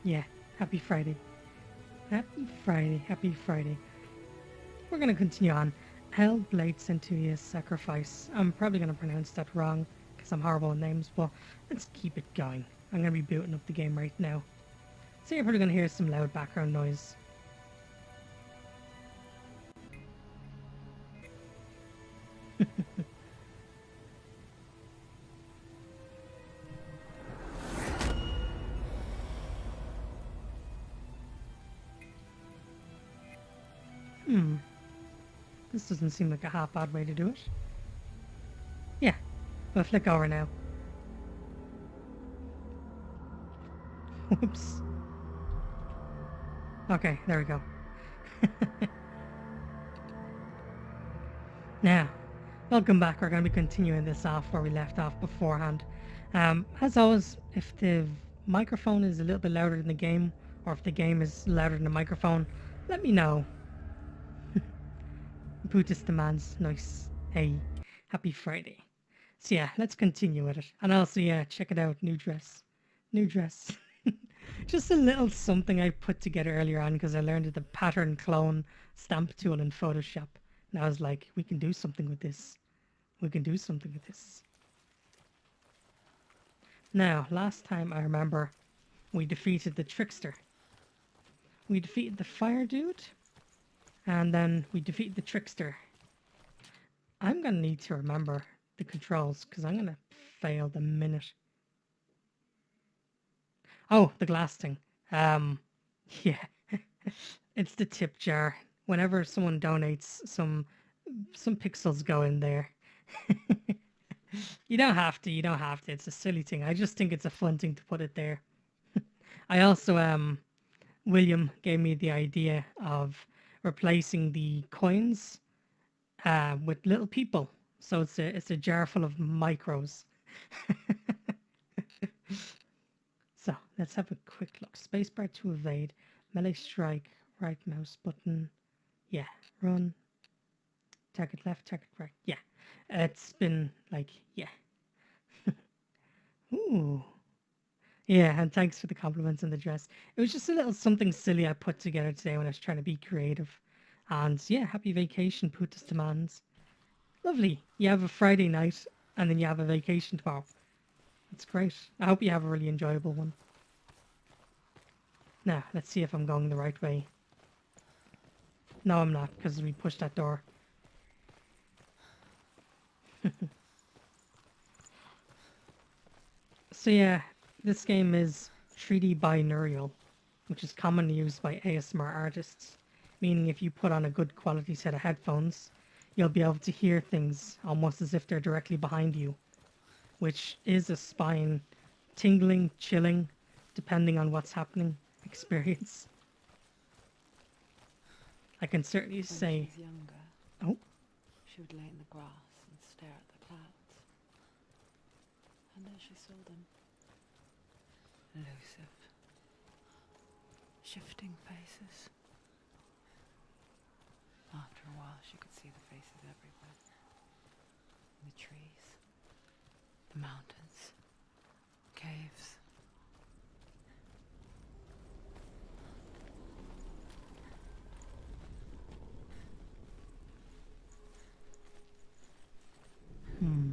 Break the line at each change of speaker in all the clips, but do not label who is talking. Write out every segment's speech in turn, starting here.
Yeah, happy Friday. Happy Friday, happy Friday. We're gonna continue on. Hellblade Sentua's Sacrifice. I'm probably gonna pronounce that wrong because I'm horrible with names, but let's keep it going. I'm gonna be booting up the game right now. So you're probably gonna hear some loud background noise. Hmm, this doesn't seem like a half bad way to do it. Yeah, we'll flick over now. Whoops. Okay, there we go. Now, welcome back. We're going to be continuing this off where we left off beforehand. As always, if the microphone is a little bit louder than the game, or if the game is louder than the microphone, let me know. Brutus demands, nice. Hey, happy Friday. So yeah, let's continue with it. And also, yeah, check it out, new dress. New dress. Just a little something I put together earlier on because I learned the pattern clone stamp tool in Photoshop. And I was like, we can do something with this. We can do something with this. Now, last time I remember we defeated the trickster. We defeated the fire dude, and then we defeated the trickster. I'm gonna need to remember the controls because I'm gonna fail the minute. Oh, the glass thing. Um, yeah, it's the tip jar. Whenever someone donates, some pixels go in there. You don't have to. You don't have to. It's a silly thing. I just think it's a fun thing to put it there. I also William gave me the idea of replacing the coins with little people. So it's a jar full of micros. So let's have a quick look. Spacebar to evade, melee strike, right mouse button. Yeah, run. Target left, target right. Yeah, it's been like yeah. Ooh. Yeah, and thanks for the compliments on the dress. It was just a little something silly I put together today when I was trying to be creative. And yeah, happy vacation, Putus demands. Lovely. You have a Friday night and then you have a vacation tomorrow. That's great. I hope you have a really enjoyable one. Now, let's see if I'm going the right way. No, I'm not, because we pushed that door. So yeah, this game is 3D binaural, which is commonly used by ASMR artists, meaning if you put on a good quality set of headphones, you'll be able to hear things almost as if they're directly behind you, which is a spine tingling, chilling, depending on what's happening, experience. I can certainly say,
When she was younger,
oh,
she would lay in the grass and stare at the clouds. And as she saw them, elusive, shifting faces. After a while, she could see the faces everywhere. In the trees, the mountains, caves.
hmm.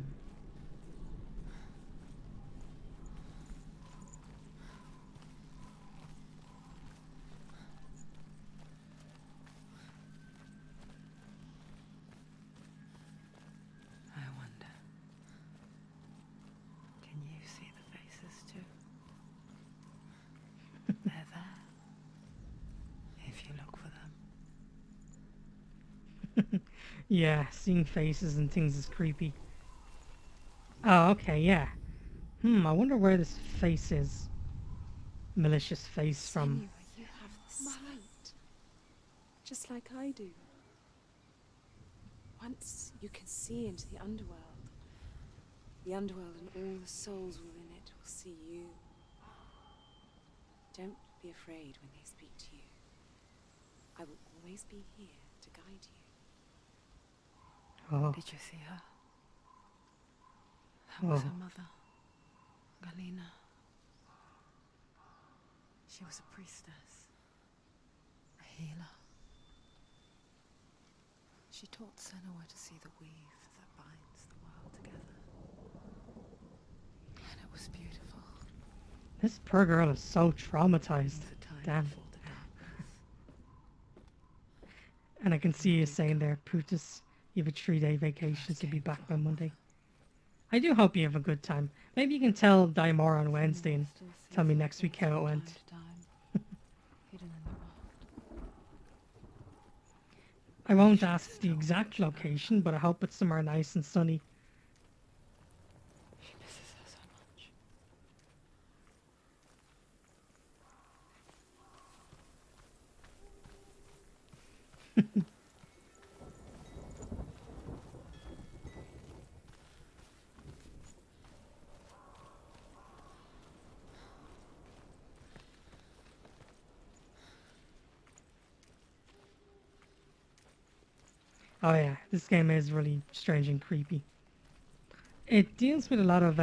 I wonder, can you see the faces too? They're there, if you look for them.
Yeah, seeing faces and things is creepy. Oh, okay, yeah. I wonder where this face is. Malicious face from.
Senua, you have the sight, just like I do. Once you can see into the underworld and all the souls within it will see you. Don't be afraid when they speak to you. I will always be here to guide you.
Oh,
Did you see her? That was
oh.
her mother, Galina. She was a priestess, a healer. She taught Senua to see the weave that binds the world together. And it was beautiful.
This poor girl is so traumatized.
The time
Damn.
before the darkness.
And I can see you saying there, Putus, you have a 3-day vacation, so you'll be back by Monday. I do hope you have a good time. Maybe you can tell Die more on Wednesday and tell me next week how it went.
Hidden in the raft.
I won't ask the exact location, but I hope it's somewhere nice and sunny.
She misses her so much.
Oh yeah, this game is really strange and creepy. It deals with a lot of,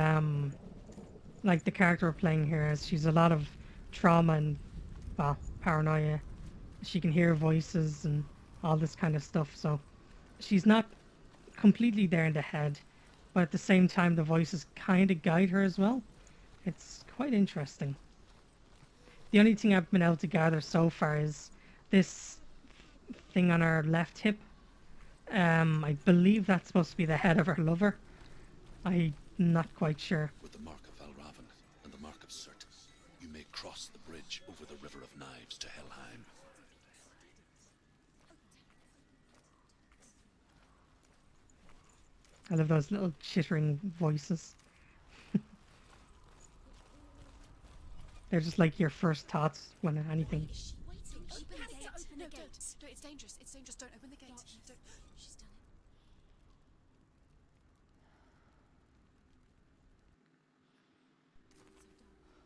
like the character we're playing here, as she's a lot of trauma and, well, paranoia. She can hear voices and all this kind of stuff, so she's not completely there in the head, but at the same time the voices kind of guide her as well. It's quite interesting. The only thing I've been able to gather so far is this thing on her left hip. I believe that's supposed to be the head of her lover. I'm not quite sure.
With the mark of Valravan and the mark of Surt, you may cross the bridge over the River of Knives to Helheim.
I love those little chittering voices. They're just like your first thoughts when anything.
Open the gate. No, don't. No, it's dangerous. It's dangerous. Don't open the gate. Don't. She's done it.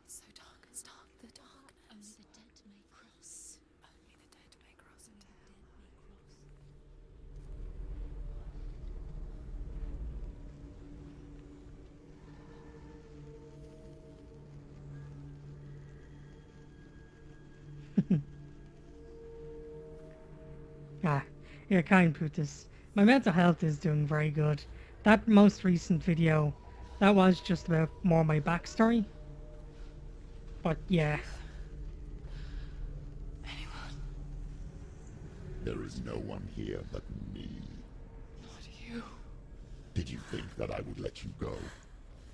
It's so dark. It's dark. The darkness. Only the dead may cross. Only the dead may cross into hell.
Ah, you're kind, Putus. My mental health is doing very good. That most recent video, that was just about more my backstory. But yeah.
Anyone?
There is no one here but me.
Not you.
Did you think that I would let you go?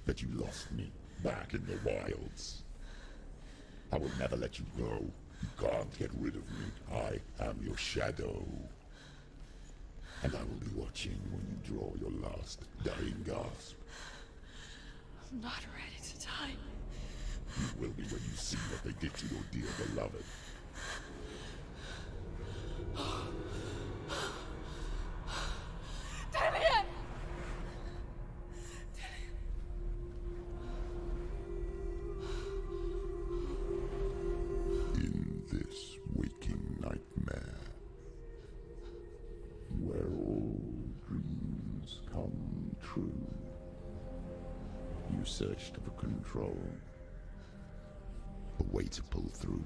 That you lost me back in the wilds? I will never let you go. You can't get rid of me. I am your shadow. And I will be watching when you draw your last dying gasp.
I'm not ready to die.
You will be when you see what they did to your dear beloved.
Damien!
In this waking nightmare, where all dreams come true, you searched for control, a way to pull through.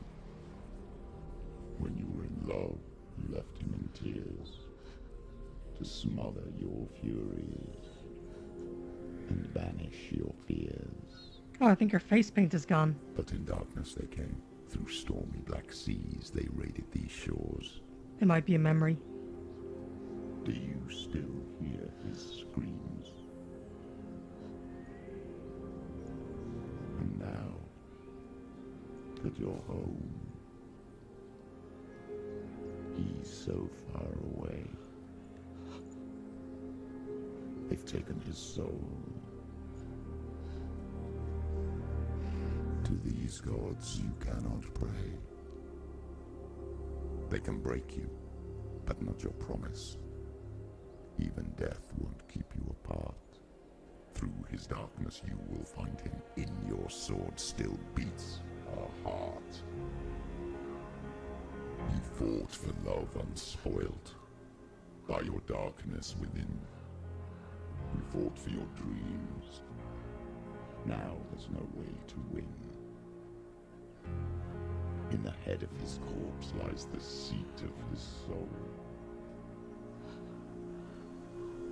When you were in love, you left him in tears, to smother your furies and banish your fears.
Oh, I think her face paint is gone.
But in darkness they came. Through stormy black seas they raided these shores.
It might be a memory.
Do you still hear his screams? And now that you're home, he's so far away. They've taken his soul. To these gods you cannot pray. They can break you, but not your promise. Even death won't keep you apart. Through his darkness you will find him. In your sword still beats a heart. You fought for love unspoilt by your darkness within. You fought for your dreams. Now there's no way to win. In the head of his corpse lies the seat of his soul.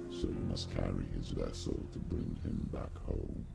So you must carry his vessel to bring him back home.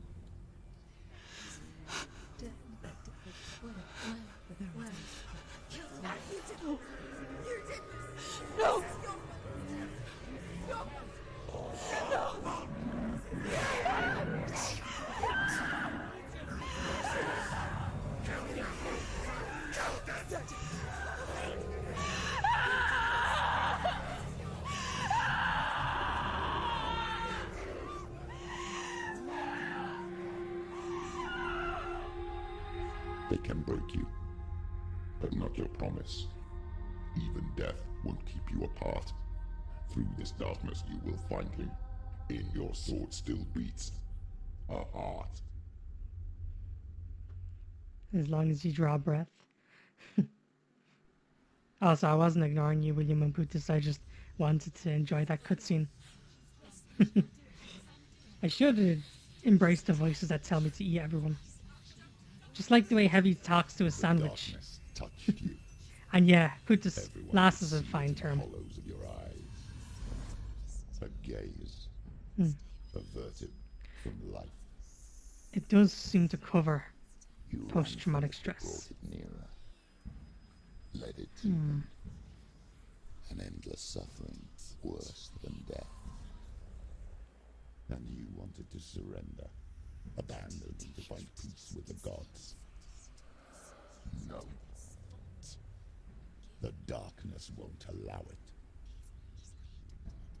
They can break you, but not your promise. Even death won't keep you apart. Through this darkness you will find him. In your sword still beats a heart.
As long as you draw breath. Also, I wasn't ignoring you, William and Brutus. I just wanted to enjoy that cutscene. I should have embraced the voices that tell me to eat everyone. Just like the way Heavy talks to a sandwich.
Darkness touched you.
And yeah, Brutus,
Everyone
last
could
is a
see it
fine
in the
term.
hollows of your eyes. A gaze averted from life.
It does seem to cover
You ran
post-traumatic
from it,
stress.
brought it nearer. Let it deepen. An endless suffering, worse than death. And you wanted to surrender, abandon to find peace with the gods. No. The darkness won't allow it.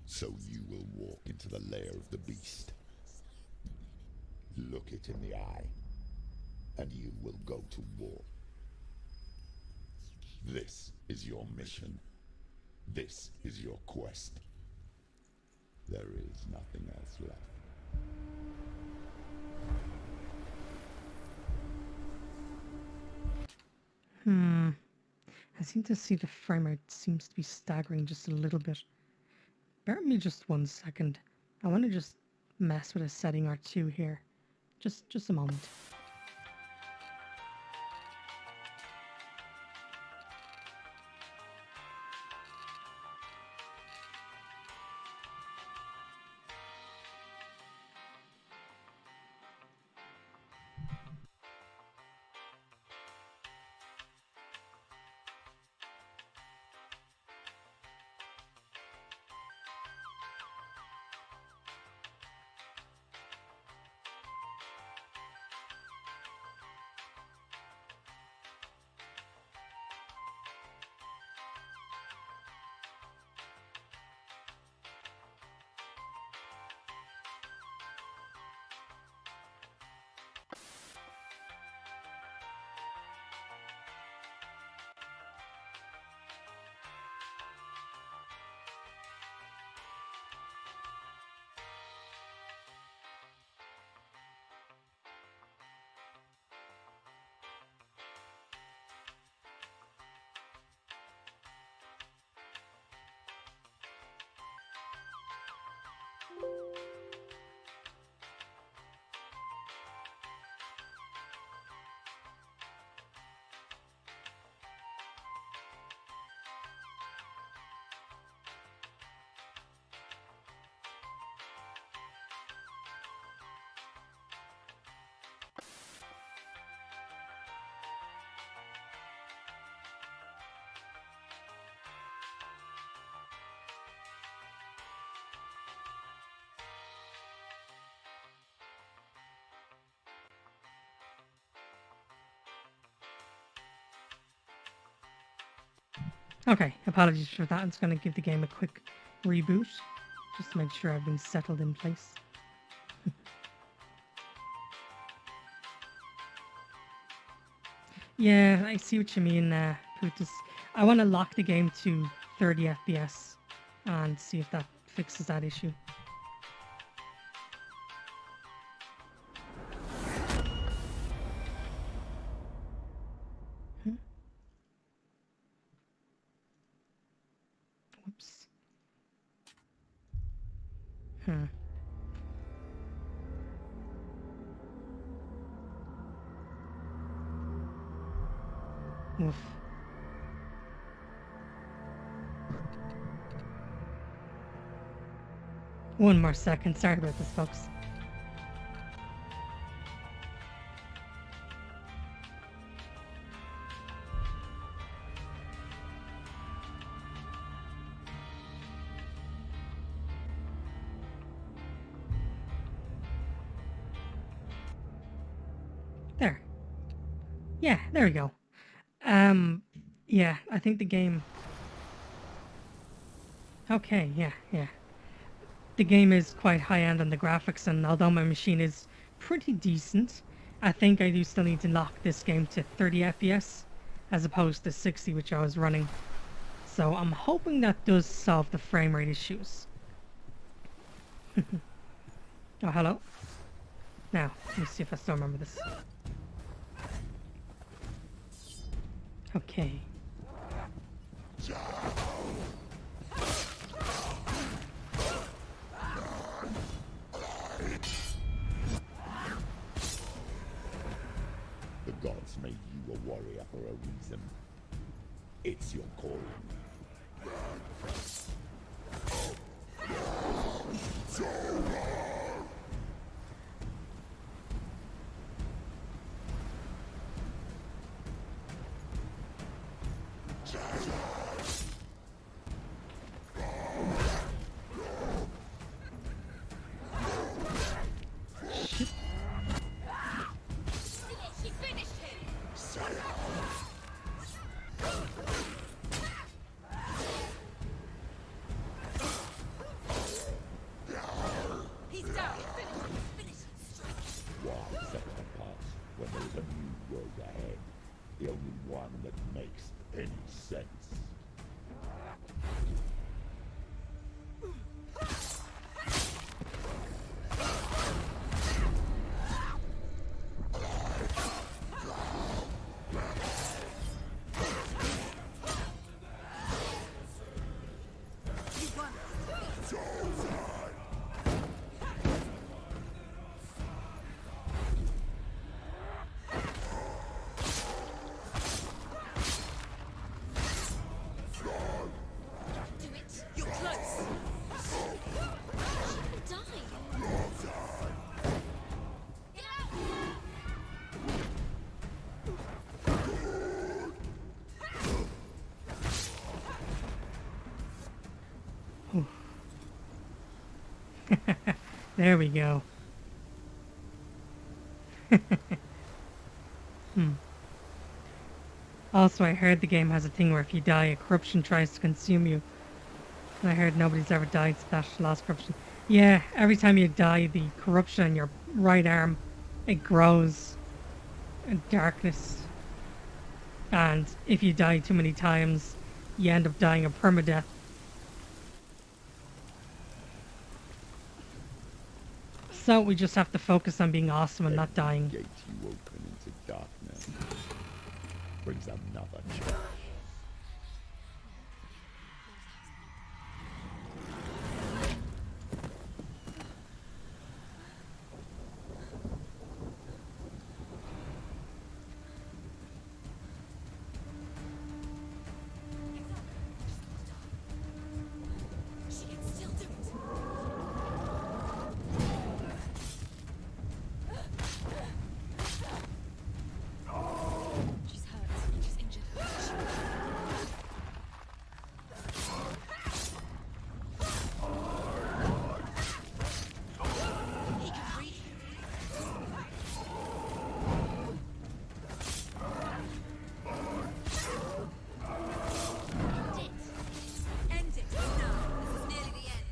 So you will walk into the lair of the beast. Look it in the eye, and you will go to war. This is your mission. This is your quest. There is nothing else left.
I seem to see the frame rate seems to be staggering just a little bit. Bear with me just 1 second. I want to just mess with a setting or two here. Just a moment. Okay, apologies for that. I'm just going to give the game a quick reboot, just to make sure everything's settled in place. Yeah, I see what you mean, Putus. I want to lock the game to 30 FPS and see if that fixes that issue. Whoops. Oof. One more second. Sorry about this, folks. There. Yeah, there we go. Yeah, I think the game... Okay, yeah. The game is quite high-end on the graphics, and although my machine is pretty decent, I think I do still need to lock this game to 30 FPS, as opposed to 60, which I was running. So I'm hoping that does solve the frame rate issues. Oh, hello. Now, let me see if I still remember this. Okay.
The gods made you a warrior for a reason. It's your calling. Why set it apart when there's a new world ahead? The only one that makes any sense.
There we go. Also, I heard the game has a thing where if you die, a corruption tries to consume you. And I heard nobody's ever died slash lost corruption. Yeah, every time you die, the corruption in your right arm, it grows in darkness. And if you die too many times, you end up dying of permadeath. So we just have to focus on being awesome and not dying.
Gate you open into darkness brings another change.
She can still do it. She's hurt. She's injured. He can breathe. End it. Now. This is nearly the end.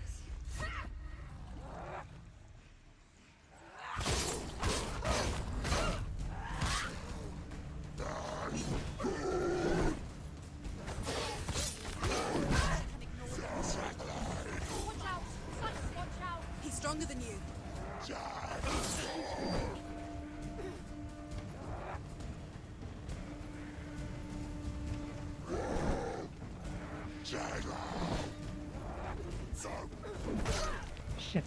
Watch out! Silas, watch out! He's stronger than you.
Shit.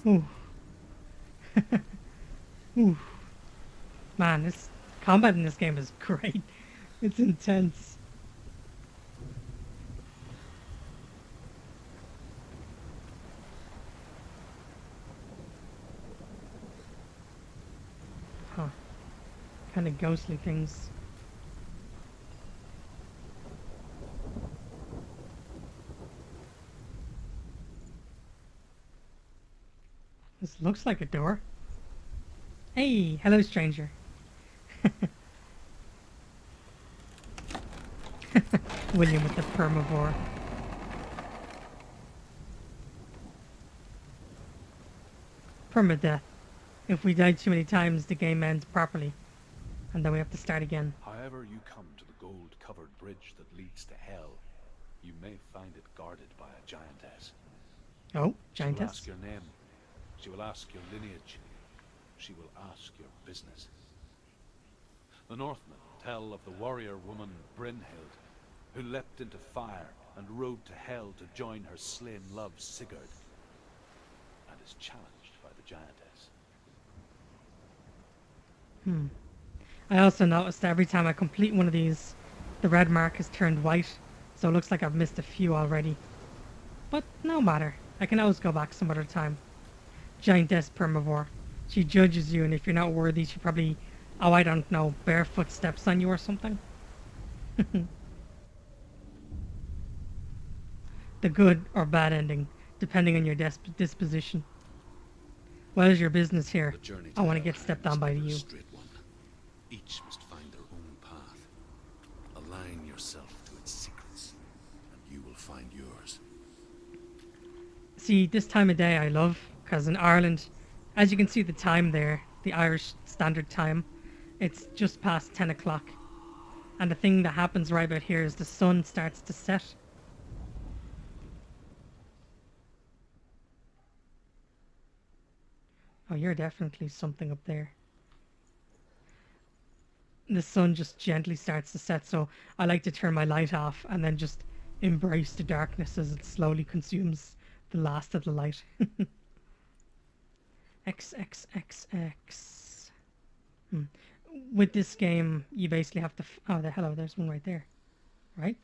Ooh. Ooh. Man, this combat in this game is great. It's intense. Huh. Kind of ghostly things. This looks like a door. Hey, hello stranger. William with the permavore. Permadeath. If we die too many times, the game ends properly. And then we have to start again.
However you come to the gold-covered bridge that leads to hell, you may find it guarded by a giantess.
Oh,
She will
giantess.
ask your name. She will ask your lineage. She will ask your business. The Northmen tell of the warrior woman Brynhild, who leapt into fire and rode to hell to join her slain love Sigurd, and is challenged by the giantess.
I also noticed that every time I complete one of these, the red mark has turned white, so it looks like I've missed a few already. But no matter, I can always go back some other time. Giantess Permavore. She judges you, and if you're not worthy, she probably, oh I don't know, barefoot steps on you or something. The good or bad ending, depending on your disposition. What is your business here?
The journey
I
to
want to get
Helheim
stepped
is
on by
never a
you.
straight one. Each must find their own path. Align yourself to its secrets, and you will find yours.
See, this time of day I love, because in Ireland, as you can see the time there, the Irish Standard Time, it's just past 10 o'clock. And the thing that happens right about here is the sun starts to set. Oh, you're definitely something up there. The sun just gently starts to set, so I like to turn my light off and then just embrace the darkness as it slowly consumes the last of the light. XXXX. With this game, you basically have to... oh, hello, there's one right there. Right?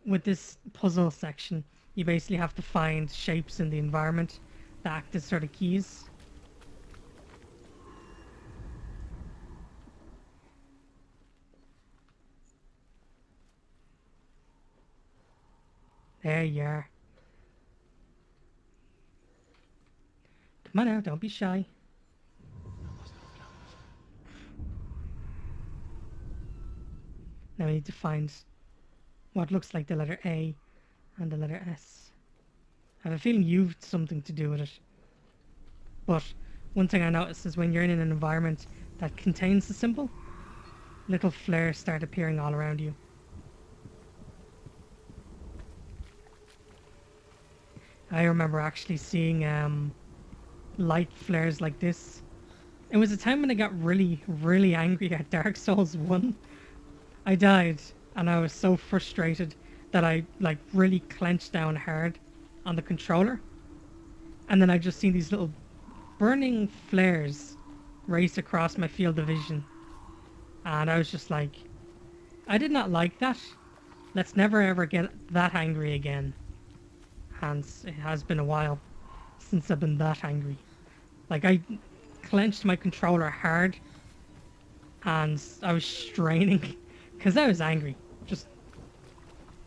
With this puzzle section, you basically have to find shapes in the environment that act as sort of keys. There you are. Come on now, don't be shy. Now we need to find what looks like the letter A and the letter S. I have a feeling you've something to do with it. But one thing I noticed is when you're in an environment that contains the symbol, little flares start appearing all around you. I remember actually seeing light flares like this. It was a time when I got really, really angry at Dark Souls 1. I died, and I was so frustrated that I like really clenched down hard on the controller. And then I just seen these little burning flares race across my field of vision. And I was just like, I did not like that. Let's never ever get that angry again. And it has been a while since I've been that angry. Like, I clenched my controller hard and I was straining because I was angry. Just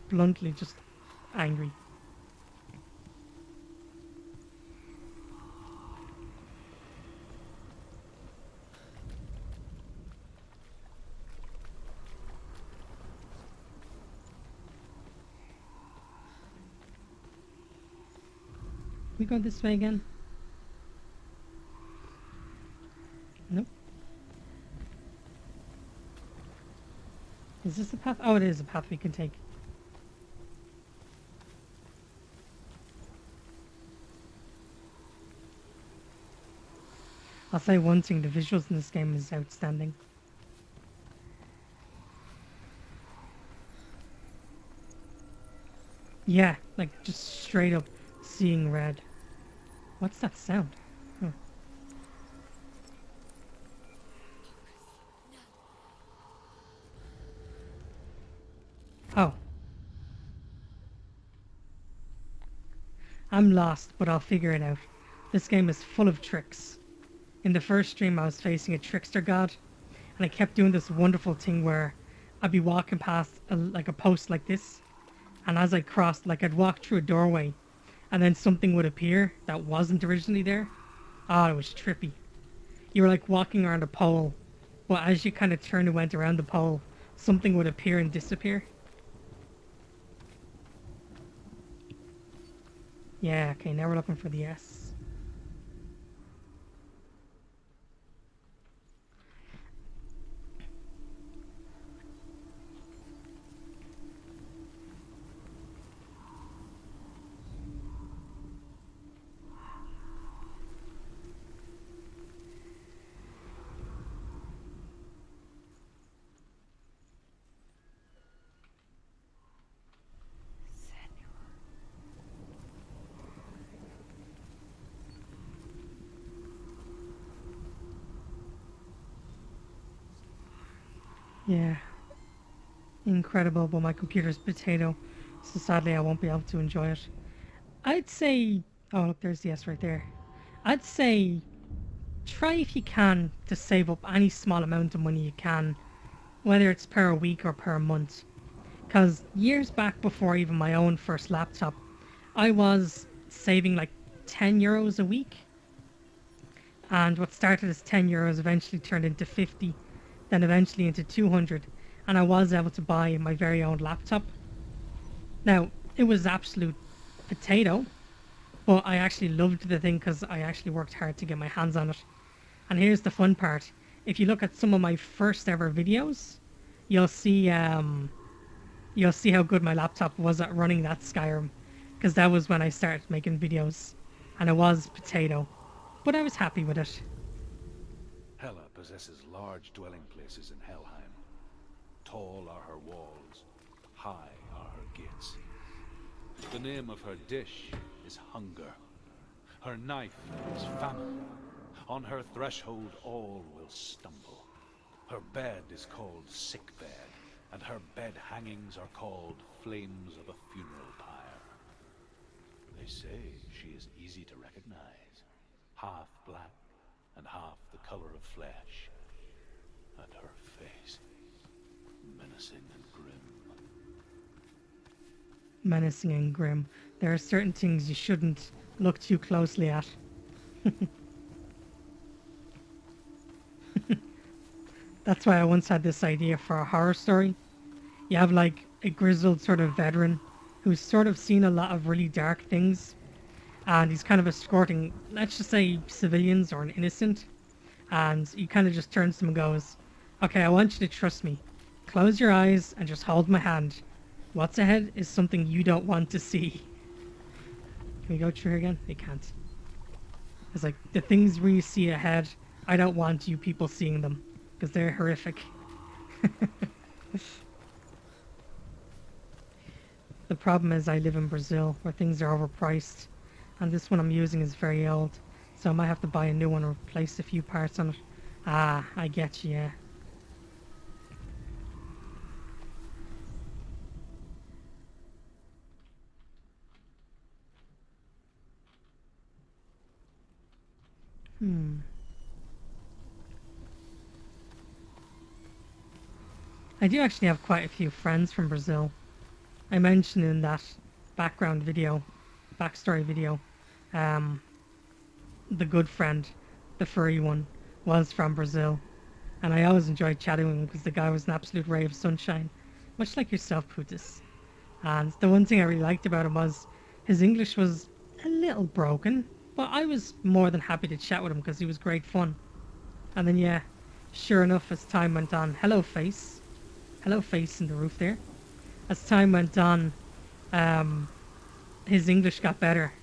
bluntly just angry. We go this way again? Nope. Is this a path? Oh, it is a path we can take. I'll say one thing, the visuals in this game is outstanding. Yeah, like just straight up seeing red. What's that sound? Hmm. Oh. I'm lost, but I'll figure it out. This game is full of tricks. In the first stream, I was facing a trickster god, and I kept doing this wonderful thing where I'd be walking past like a post like this, and as I crossed, like I'd walk through a doorway, and then something would appear that wasn't originally there. Ah, it was trippy. You were like walking around a pole, but as you kind of turned and went around the pole, something would appear and disappear. Yeah, okay, now we're looking for the S. Yeah, incredible, but my computer's potato, so sadly I won't be able to enjoy it. I'd say, oh look, there's the S right there. I'd say try if you can to save up any small amount of money you can, whether it's per week or per month. Because years back before even my own first laptop, I was saving like €10 a week. And what started as €10 eventually turned into 50, then eventually into 200. And I was able to buy my very own laptop. Now, it was absolute potato, but I actually loved the thing because I actually worked hard to get my hands on it. And here's the fun part. If you look at some of my first ever videos, you'll see how good my laptop was at running that Skyrim, because that was when I started making videos, and it was potato, but I was happy with it.
Hela possesses large dwelling places in Helheim. Tall are her walls, high are her gates. The name of her dish is hunger. Her knife is famine. On her threshold all will stumble. Her bed is called sick bed, and her bed hangings are called flames of a funeral pyre. They say she is easy to recognize, half black and half the color of flesh, and her face menacing and grim.
Menacing and grim. There are certain things you shouldn't look too closely at. That's why I once had this idea for a horror story. You have like a grizzled sort of veteran who's sort of seen a lot of really dark things, and he's kind of escorting, let's just say, civilians or an innocent, and he kind of just turns to them and goes, okay, I want you to trust me. Close your eyes and just hold my hand. What's ahead is something you don't want to see. Can we go through here again? We can't. It's like, the things we see ahead, I don't want you people seeing them, because they're horrific. The problem is I live in Brazil, where things are overpriced, and this one I'm using is very old, so I might have to buy a new one or replace a few parts on it. Ah, I get you, yeah. I do actually have quite a few friends from Brazil. I mentioned in that background video, backstory video, the good friend, the furry one, was from Brazil. And I always enjoyed chatting with him because the guy was an absolute ray of sunshine, much like yourself, Putis. And the one thing I really liked about him was his English was a little broken, but I was more than happy to chat with him because he was great fun. And then yeah, sure enough, as time went on, hello face in the roof there. As time went on, his English got better.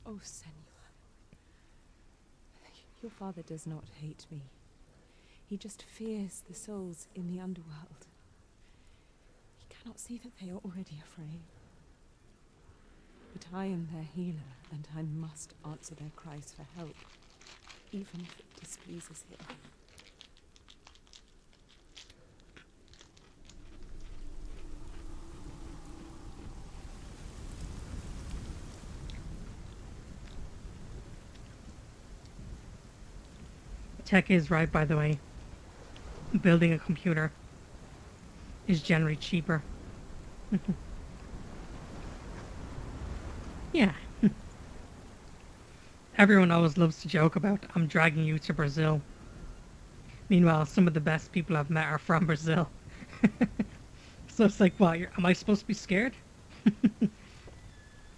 Oh, Senua. Your father does not hate me. He just fears the souls in the underworld. He cannot see that they are already afraid. But I am their healer, and I must answer their cries for help, even if it displeases him.
Tech is right, by the way. Building a computer is generally cheaper. Yeah. Everyone always loves to joke about, I'm dragging you to Brazil. Meanwhile, some of the best people I've met are from Brazil. So it's like, what, am I supposed to be scared?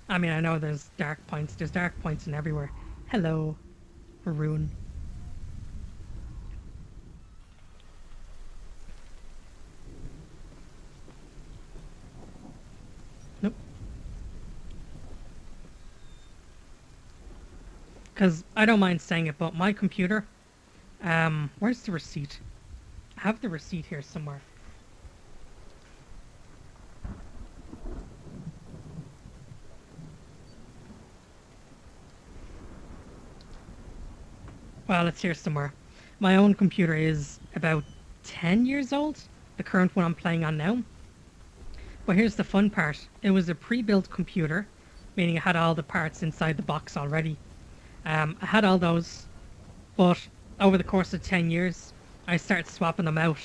I mean, I know there's dark points. There's dark points in everywhere. Hello, Haroon. Nope. Because I don't mind saying it, but my computer... where's the receipt? I have the receipt here somewhere. Well, it's here somewhere. My own computer is about 10 years old, the current one I'm playing on now. But here's the fun part. It was a pre-built computer, meaning it had all the parts inside the box already. I had all those, but over the course of 10 years, I started swapping them out.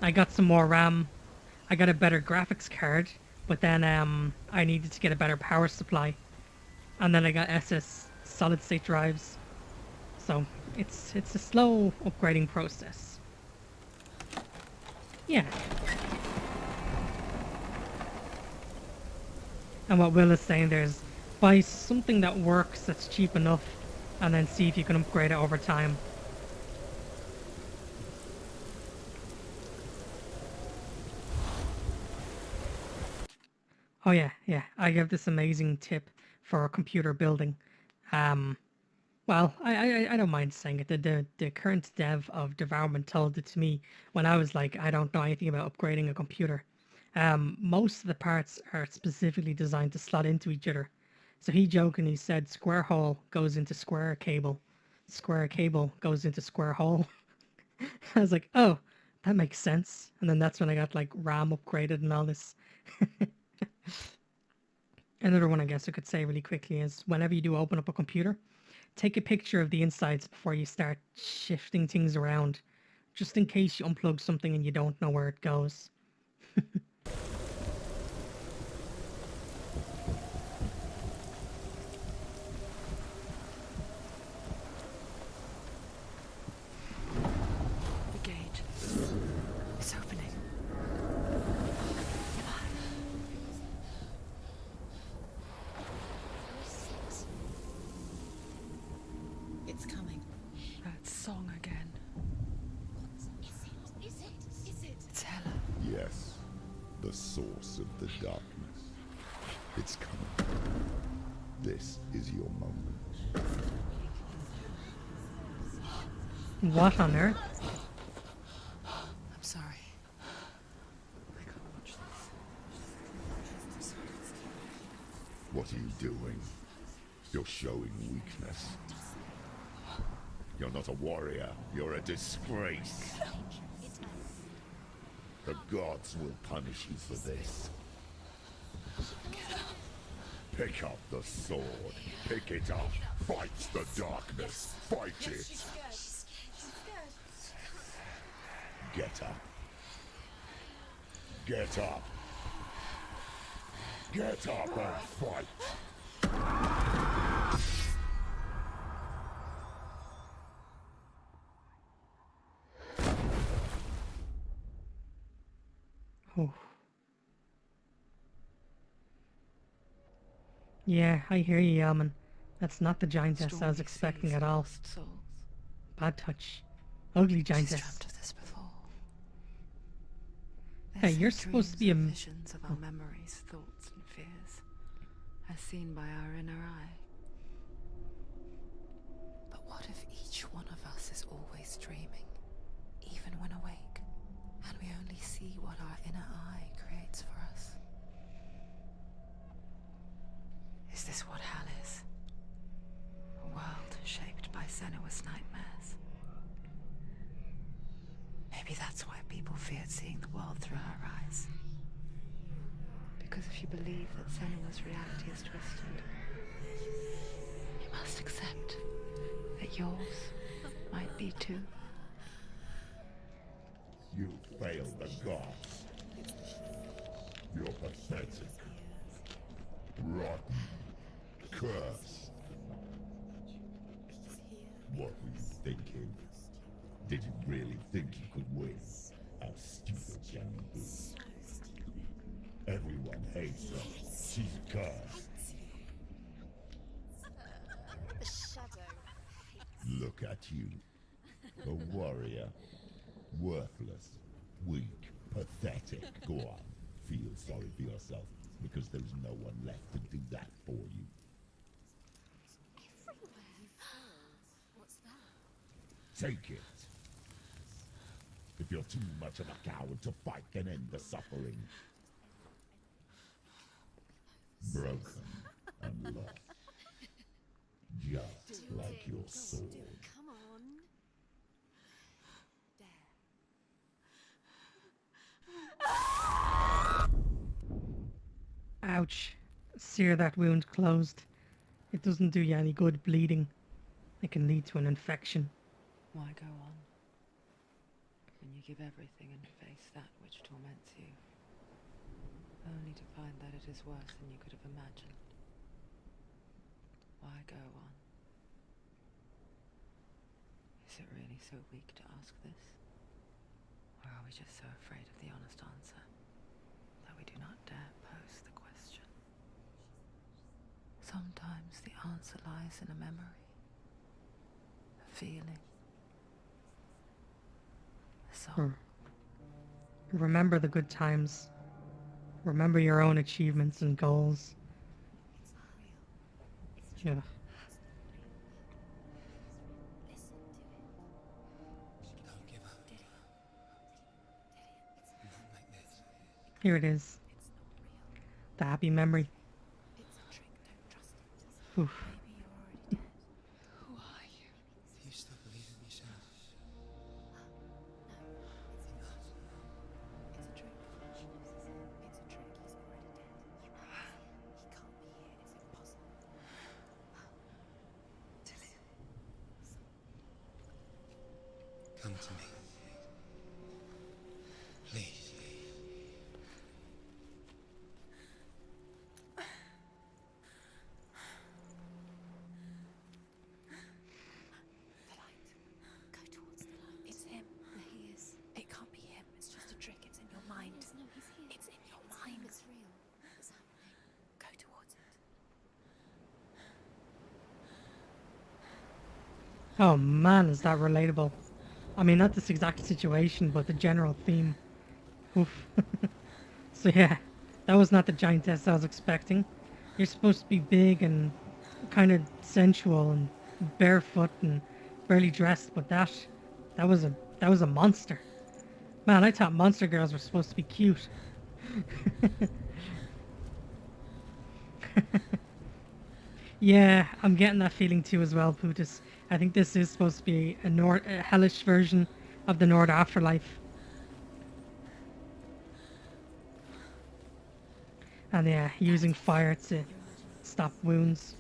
I got some more RAM, I got a better graphics card, but then I needed to get a better power supply. And then I got SS solid state drives. So it's a slow upgrading process. Yeah. And what Will is saying there is buy something that works, that's cheap enough, and then see if you can upgrade it over time. Oh yeah, I have this amazing tip for computer building. Well, I don't mind saying it. The current dev of Devourment told it to me when I was like, I don't know anything about upgrading a computer. Most of the parts are specifically designed to slot into each other. So he jokingly said square hole goes into square cable goes into square hole. I was like, oh, that makes sense. And then that's when I got like RAM upgraded and all this. Another one I guess I could say really quickly is whenever you do open up a computer, take a picture of the insides before you start shifting things around, just in case you unplug something and you don't know where it goes.
The gate. It's opening.
It's coming.
That song again.
Is it?
It's Hella.
Yes, the source of the darkness. It's coming. This is your moment.
What on earth?
I'm sorry. I can't watch this.
What are you doing? You're showing weakness. You're not a warrior. You're a disgrace. The gods will punish you for this. Pick up the sword. Pick it up. Fight the darkness. Fight it. Get up. Get up. Get up and fight.
Oh. Yeah, I hear you, Yelman. That's not the giantess I was
Stormy
expecting
seas,
at all.
lost souls.
Bad touch. Ugly
She's
giantess.
dreamt of this before.
Hey,
Their
you're
sad
supposed to be
dreams
a
are visions of our memories, thoughts, and fears, as seen by our inner eye. But what if each one of us is always dreaming, even when awake, and we only see what our inner eye creates for us? Maybe that's why people feared seeing the world through her eyes. Because if you believe that Senua's reality is twisted, you must accept that yours might be too.
You failed the gods. You're pathetic. Rotten. Cursed. What were you thinking? Did you really think you could win? How stupid can you be? Everyone hates her. She's cursed.
The shadow hates.
Look at you. A warrior. Worthless. Weak. Pathetic. Go on. Feel sorry for yourself, because there's no one left to do that for you.
Everywhere. What's that?
Take it. If you're too much of a coward to fight, then end the suffering. Broken and lost. Just like your sword.
Come on. There.
Ouch. Sear that wound closed. It doesn't do you any good bleeding. It can lead to an infection.
Why go on? When you give everything and face that which torments you, only to find that it is worse than you could have imagined. Why go on? Is it really so weak to ask this? Or are we just so afraid of the honest answer that we do not dare pose the question? Sometimes the answer lies in a memory, a feeling, a song.
Remember the good times. Remember your own achievements and goals. Yeah.
Don't give up. Not like this.
Here it is. The happy memory.
It's a trick, don't trust it.
Oof.
Maybe you're already dead.
Who are you?
Do you still believe in yourself?
It's a trick. She knows it's a trick. He's already dead. He can't be here. It's impossible.
Come to me. Please.
The light. Go towards the light. It's him. There he is. It can't be him. It's just a trick. It's in your mind.
No, he's here.
It's in your mind.
It's real. What's happening?
Go towards it.
Oh man, is that relatable. I mean, not this exact situation, but the general theme. Oof. So yeah, that was not the giantess I was expecting. You're supposed to be big and kind of sensual and barefoot and barely dressed, but that was a monster. Man, I thought monster girls were supposed to be cute. Yeah, I'm getting that feeling too as well, Putis. I think this is supposed to be a hellish version of the Nord afterlife. And yeah, using fire to stop wounds.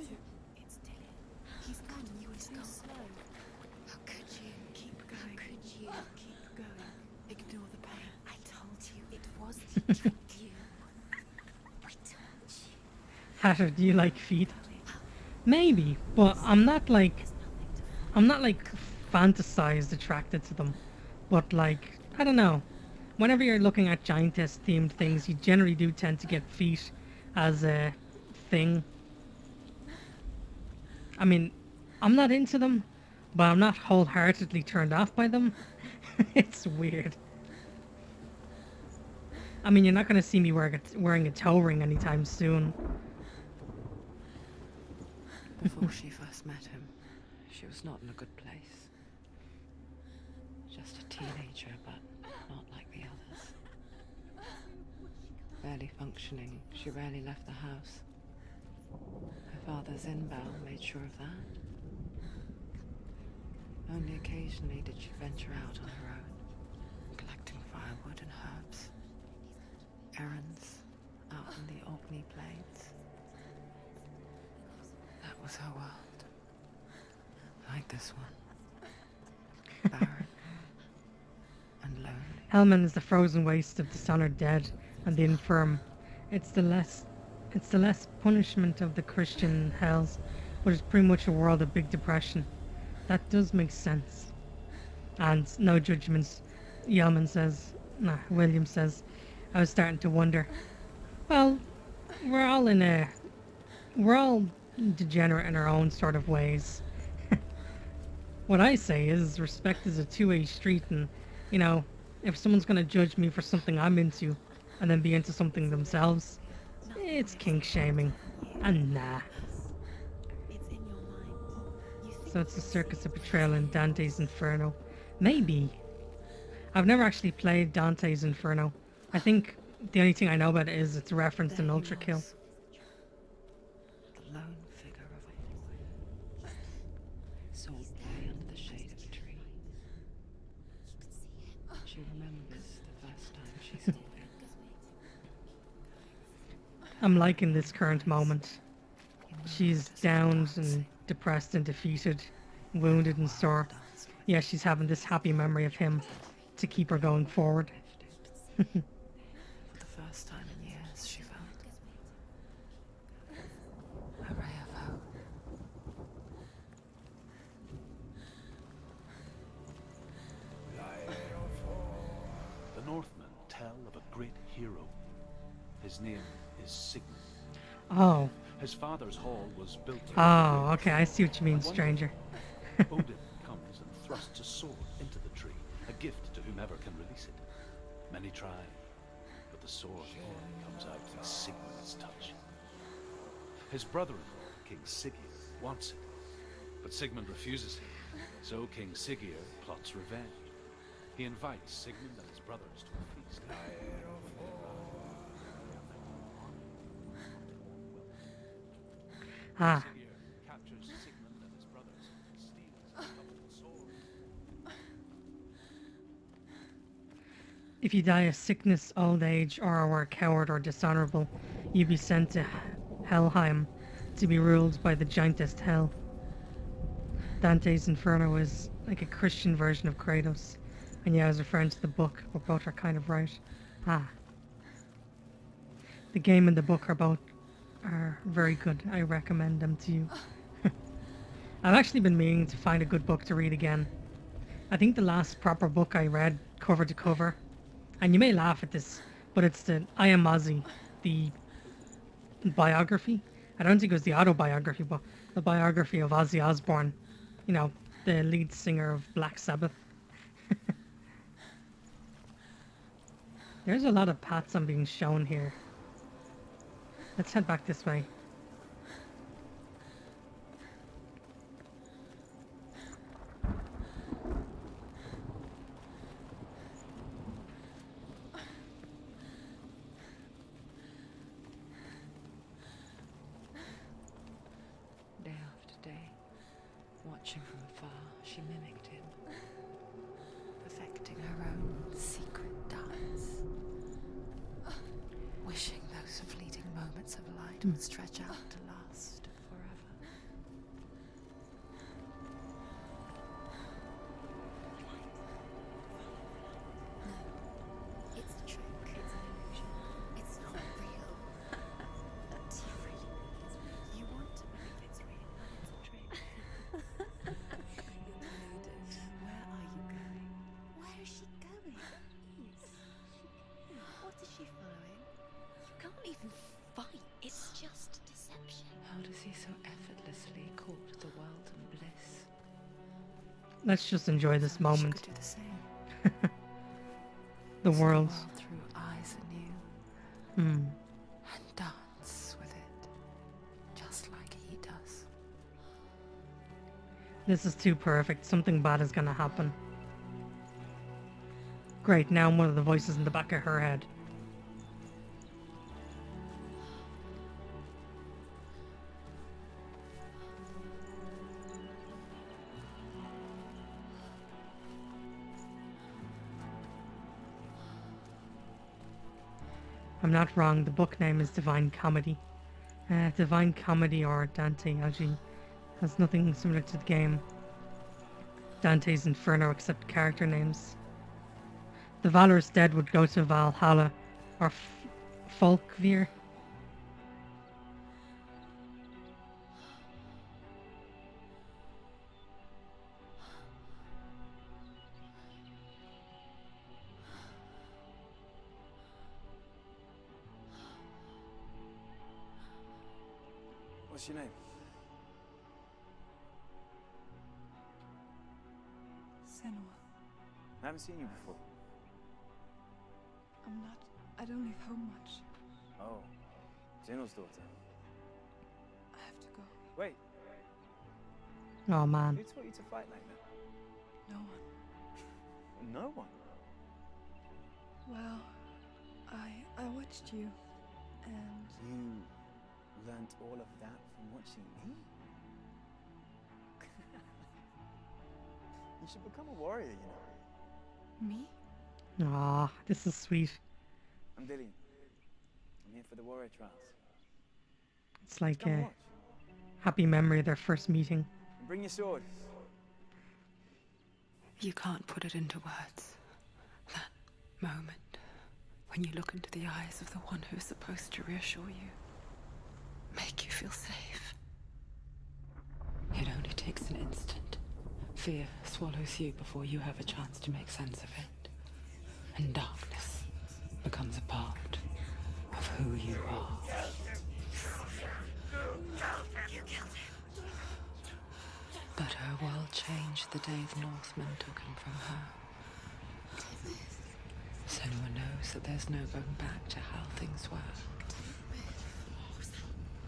It's Dillian. He's gone. You were too slow.
How could you?
Keep going.
How could you?
Keep going. Ignore the pain.
I told you it was to trick you. I told you.
Hatter, do you like feet? Maybe, but I'm not like fantasized attracted to them. But like, I don't know. Whenever you're looking at giantess themed things, you generally do tend to get feet as a thing. I mean, I'm not into them, but I'm not wholeheartedly turned off by them. It's weird. I mean, you're not going to see me wearing a toe ring anytime soon.
Before she first met him, she was not in a good place. Just a teenager, but not like the others. Barely functioning, she rarely left the house. Her father's inbow made sure of that. Only occasionally did she venture out on her own, errands out in the Orkney Plains. That was her world. Like this one. Barren and lonely.
Helman is the frozen waste of dishonored dead and the infirm. It's the less punishment of the Christian hells, but it's pretty much a world of Big Depression. That does make sense. And no judgments, William says, I was starting to wonder. Well, we're all degenerate in our own sort of ways. What I say is respect is a two-way street, and, if someone's gonna judge me for something I'm into, and then be into something themselves, it's kink shaming. And nah.
It's in your mind. You think
So it's a circus of betrayal in Dante's Inferno. Maybe. I've never actually played Dante's Inferno. I think the only thing I know about it is it's referenced in
There he
Ultra Kill.
was, the lone figure of a boy, sword play under the shade of a tree. She remembers the first time she saw him.
I'm liking this current moment. She's downed and depressed and defeated, wounded and sore. Yeah, she's having this happy memory of him to keep her going forward.
For the first time in years, she felt a ray of hope.
The Northmen tell of a great hero. His name is Sigmund.
Oh.
His father's hall was built.
Oh, okay, I see what you mean, stranger.
Odin comes and thrusts a sword into the tree, a gift to whomever can release it. Many try, but the sword only comes out in Sigmund's touch. His brother-in-law, King Siggeir, wants it, but Sigmund refuses him. So King Siggeir plots revenge. He invites Sigmund and his brothers to a feast.
Ah,
Siggeir captures Sigmund and his brothers and steals the coveted sword.
if you die of sickness, old age, or were a coward or dishonorable, you'd be sent to Helheim to be ruled by the giantess Hel. Dante's Inferno is like a Christian version of Kratos. And yeah, I was referring to the book, but both are kind of right. Ah. The game and the book are very good. I recommend them to you. I've actually been meaning to find a good book to read again. I think the last proper book I read, cover to cover, and you may laugh at this, but it's the I Am Ozzy, the biography. I don't think it was the autobiography, but the biography of Ozzy Osbourne, the lead singer of Black Sabbath. There's a lot of paths I'm being shown here. Let's head back this way.
Day after day, watching from afar, she mimicked him, perfecting her own secret dance, wishing those fleeting moments of light would stretch out to last forever.
it's a trick. It's an illusion. It's not real. Do you really believe it's real? You want to believe it's real, but it's a trick. You're deluded. Where are you going? Where is she going? What is she following? You can't even fight. It's just deception.
How does he so effortlessly court the world and bliss?
Let's just enjoy this
She
moment.
could do the same.
The
See
world.
through eyes anew
Hmm.
and dance with it, just like he does.
This is too perfect. Something bad is gonna happen. Great, now I'm one of the voices in the back of her head. I'm not wrong, the book name is Divine Comedy. Divine Comedy, or Dante, actually has nothing similar to the game Dante's Inferno except character names. The Valorous Dead would go to Valhalla, or Folkvir.
What's your name?
Senua.
I haven't seen you before.
I don't leave home much.
Oh, Zeno's daughter.
I have to go.
Wait,
Oh man.
who taught you to fight like that?
No one.
No one.
Well, I watched you, and
You learnt all of that from watching me? You should become a warrior, you know.
me?
Aw, this is sweet.
I'm Dillian. I'm here for the warrior trials.
It's like
Come
a
watch.
happy memory of their first meeting.
And bring your sword.
You can't put it into words. That moment when you look into the eyes of the one who's supposed to reassure you, make you feel safe. It only takes an instant. Fear swallows you before you have a chance to make sense of it. And darkness becomes a part of who you are. But her world changed the day the Northmen took him from her. Senua knows that there's no going back to how things were.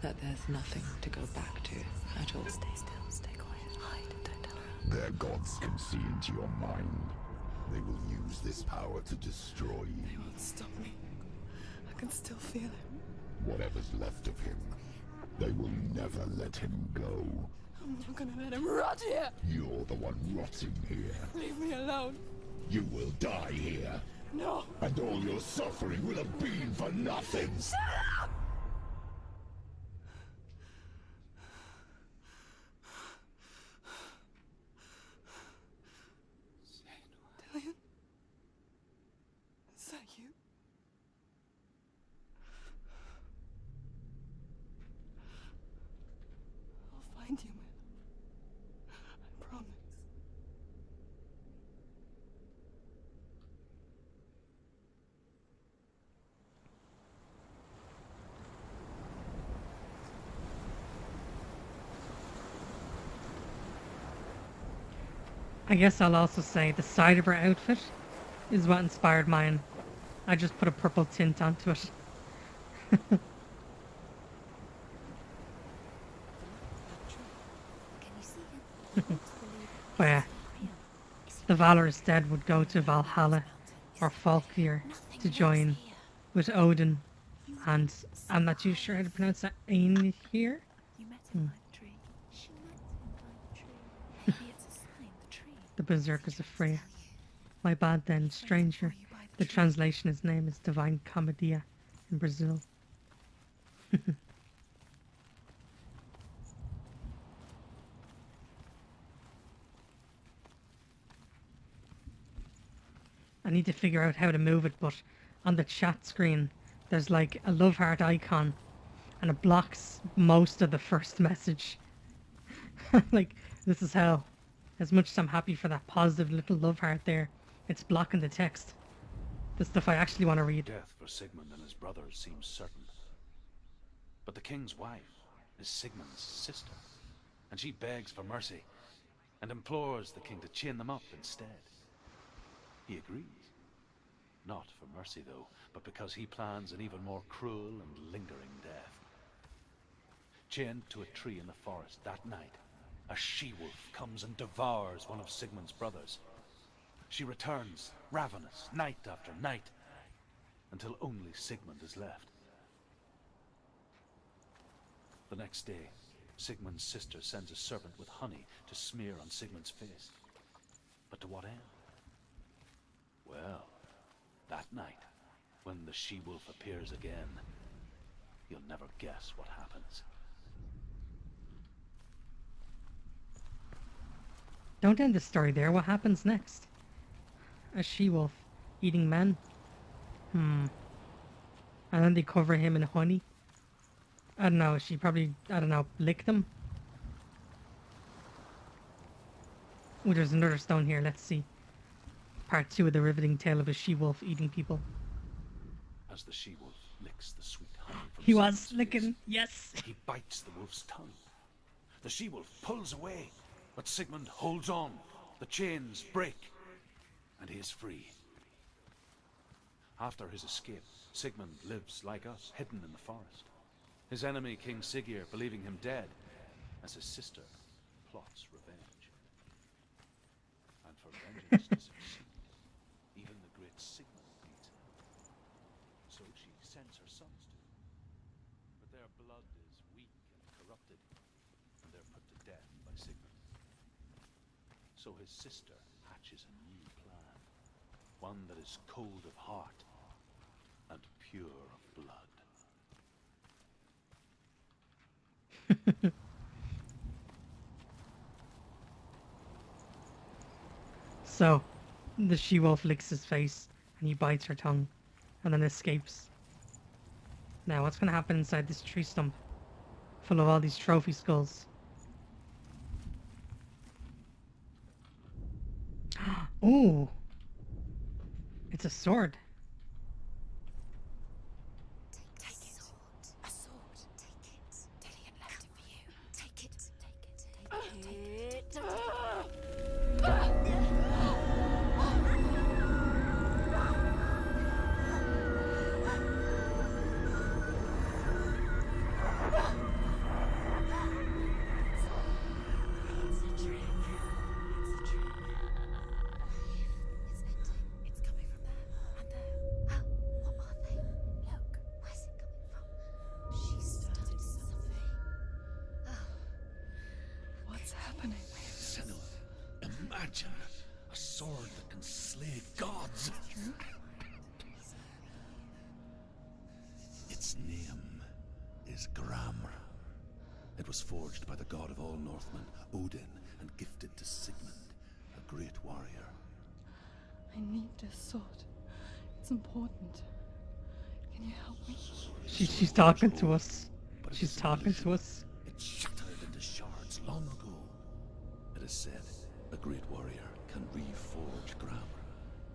That there's nothing to go back to at all.
Stay still, stay quiet, hide, don't tell her.
Their gods can see into your mind. They will use this power to destroy you.
They won't stop me. I can still feel him.
Whatever's left of him, they will never let him go.
I'm not gonna let him rot here.
You're the one rotting here.
Leave me alone.
You will die here.
No.
And all your suffering will have been for nothing.
Dillian? Is that you? I'll find you, man. I promise.
I guess I'll also say the side of her outfit is what inspired mine. I just put a purple tint onto it.
Can you see him? I want to believe
Oh yeah,
real.
the Valorous Dead would go to Valhalla, or Falkir, to join with Odin, and I'm not too sure how to pronounce that. Ain here?
You met him by the tree. She met him by the tree. Maybe it's a sign, the tree.
The Berserkers of Freya. My bad then, stranger. The translation his name is Divine Comedia in Brazil. I need to figure out how to move it, but on the chat screen there's like a love heart icon and it blocks most of the first message. Like, this is hell. As much as I'm happy for that positive little love heart there, it's blocking the text. The stuff I actually want to read.
Death for Sigmund and his brothers seems certain. But the king's wife is Sigmund's sister, and she begs for mercy and implores the king to chain them up instead. He agrees. Not for mercy, though, but because he plans an even more cruel and lingering death. Chained to a tree in the forest that night, a she-wolf comes and devours one of Sigmund's brothers. She returns, ravenous, night after night, until only Sigmund is left. The next day, Sigmund's sister sends a servant with honey to smear on Sigmund's face. But to what end? Well, that night, When the she-wolf appears again, you'll never guess what happens.
Don't end the story there. What happens next? A she-wolf eating men. And then they cover him in honey. I don't know. She probably, I don't know, licked them. Oh, there's another stone here. Let's see. Part 2 of the riveting tale of a she-wolf eating people.
As the she-wolf licks the sweet honey from
He was
Sigmund's
licking.
face,
Yes.
he bites the wolf's tongue. The she-wolf pulls away, but Sigmund holds on. The chains break, and he is free. After his escape, Sigmund lives like us, hidden in the forest. His enemy, King Siggeir, believing him dead, as his sister plots revenge. And for vengeance to succeed, even the great Sigmund needs her. So she sends her sons to him. But their blood is weak and corrupted, and they're put to death by Sigmund. So his sister hatches a new plan, one that is cold of heart and pure of blood.
So, the she-wolf licks his face, and he bites her tongue, and then escapes. Now, what's going to happen inside this tree stump, full of all these trophy skulls? Ooh! It's a sword.
Take it. A sword. Take it. Dillian left it for you. Take it. Take it.
What's happening?
Senua, imagine a sword that can slay gods. Its name is Gramr. It was forged by the god of all Northmen, Odin, and gifted to Sigmund, a great warrior.
I need this sword. It's important. Can you help me?
She's talking to us. She's talking to us.
It shattered into shards long ago. It is said a great warrior can reforge Gramr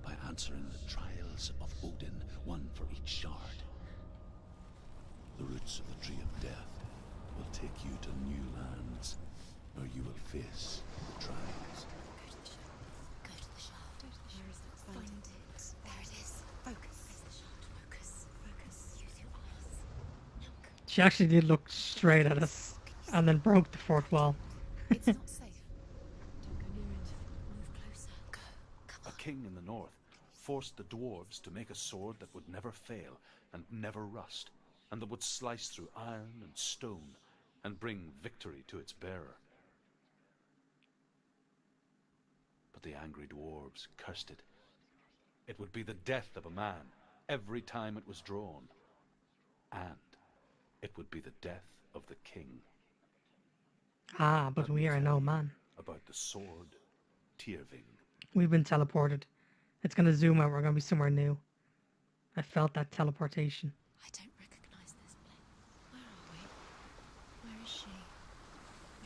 by answering the trials of Odin, one for each shard. The roots of the Tree of Death will take you to new lands, where you will face the trials.
Go to the shaft. Where is it? Find it. There it is. Focus. Press the shaft. Focus. Focus. Use your eyes. Look.
She actually did look straight at us, and then broke the fourth wall.
It's not safe. Don't go near it. Move closer. Go. Come
A
on.
king in the north forced the dwarves to make a sword that would never fail and never rust, and that would slice through iron and stone and bring victory to its bearer. But the angry dwarves cursed it. It would be the death of a man every time it was drawn, and it would be the death of the king.
Ah, but
Let
we
me
are
tell
no
you
man.
About the sword Tyrving.
We've been teleported. It's gonna zoom out. We're gonna be somewhere new. I felt that teleportation.
I don't recognize this place. Where are we? Where is she?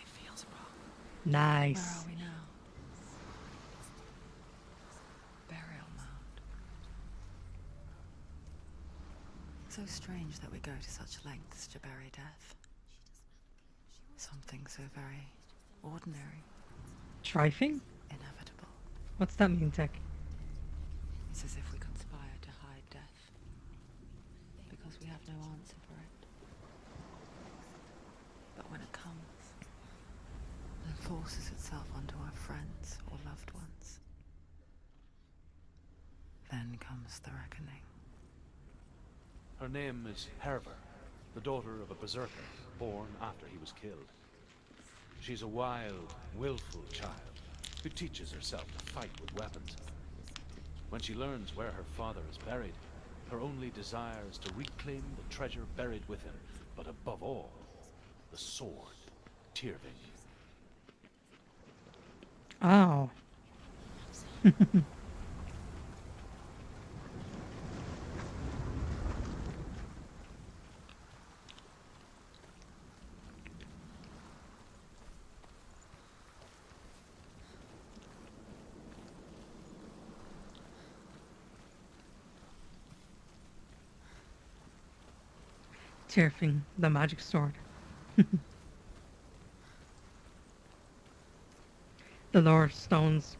It feels wrong.
Nice.
Where are we now? Burial mound. So strange that we go to such lengths to bury death. Something so very ordinary,
Trifing?
inevitable.
What's that mean, Tech?
It's as if we conspire to hide death, because we have no answer for it. But when it comes, and forces itself onto our friends or loved ones, then comes the reckoning.
Her name is Herver, the daughter of a berserker born after he was killed. She's a wild, willful child who teaches herself to fight with weapons. When she learns where her father is buried, Her only desire is to reclaim the treasure buried within, but above all, the sword, Tyrving.
Oh. Tyrfing, the magic sword. The lore stones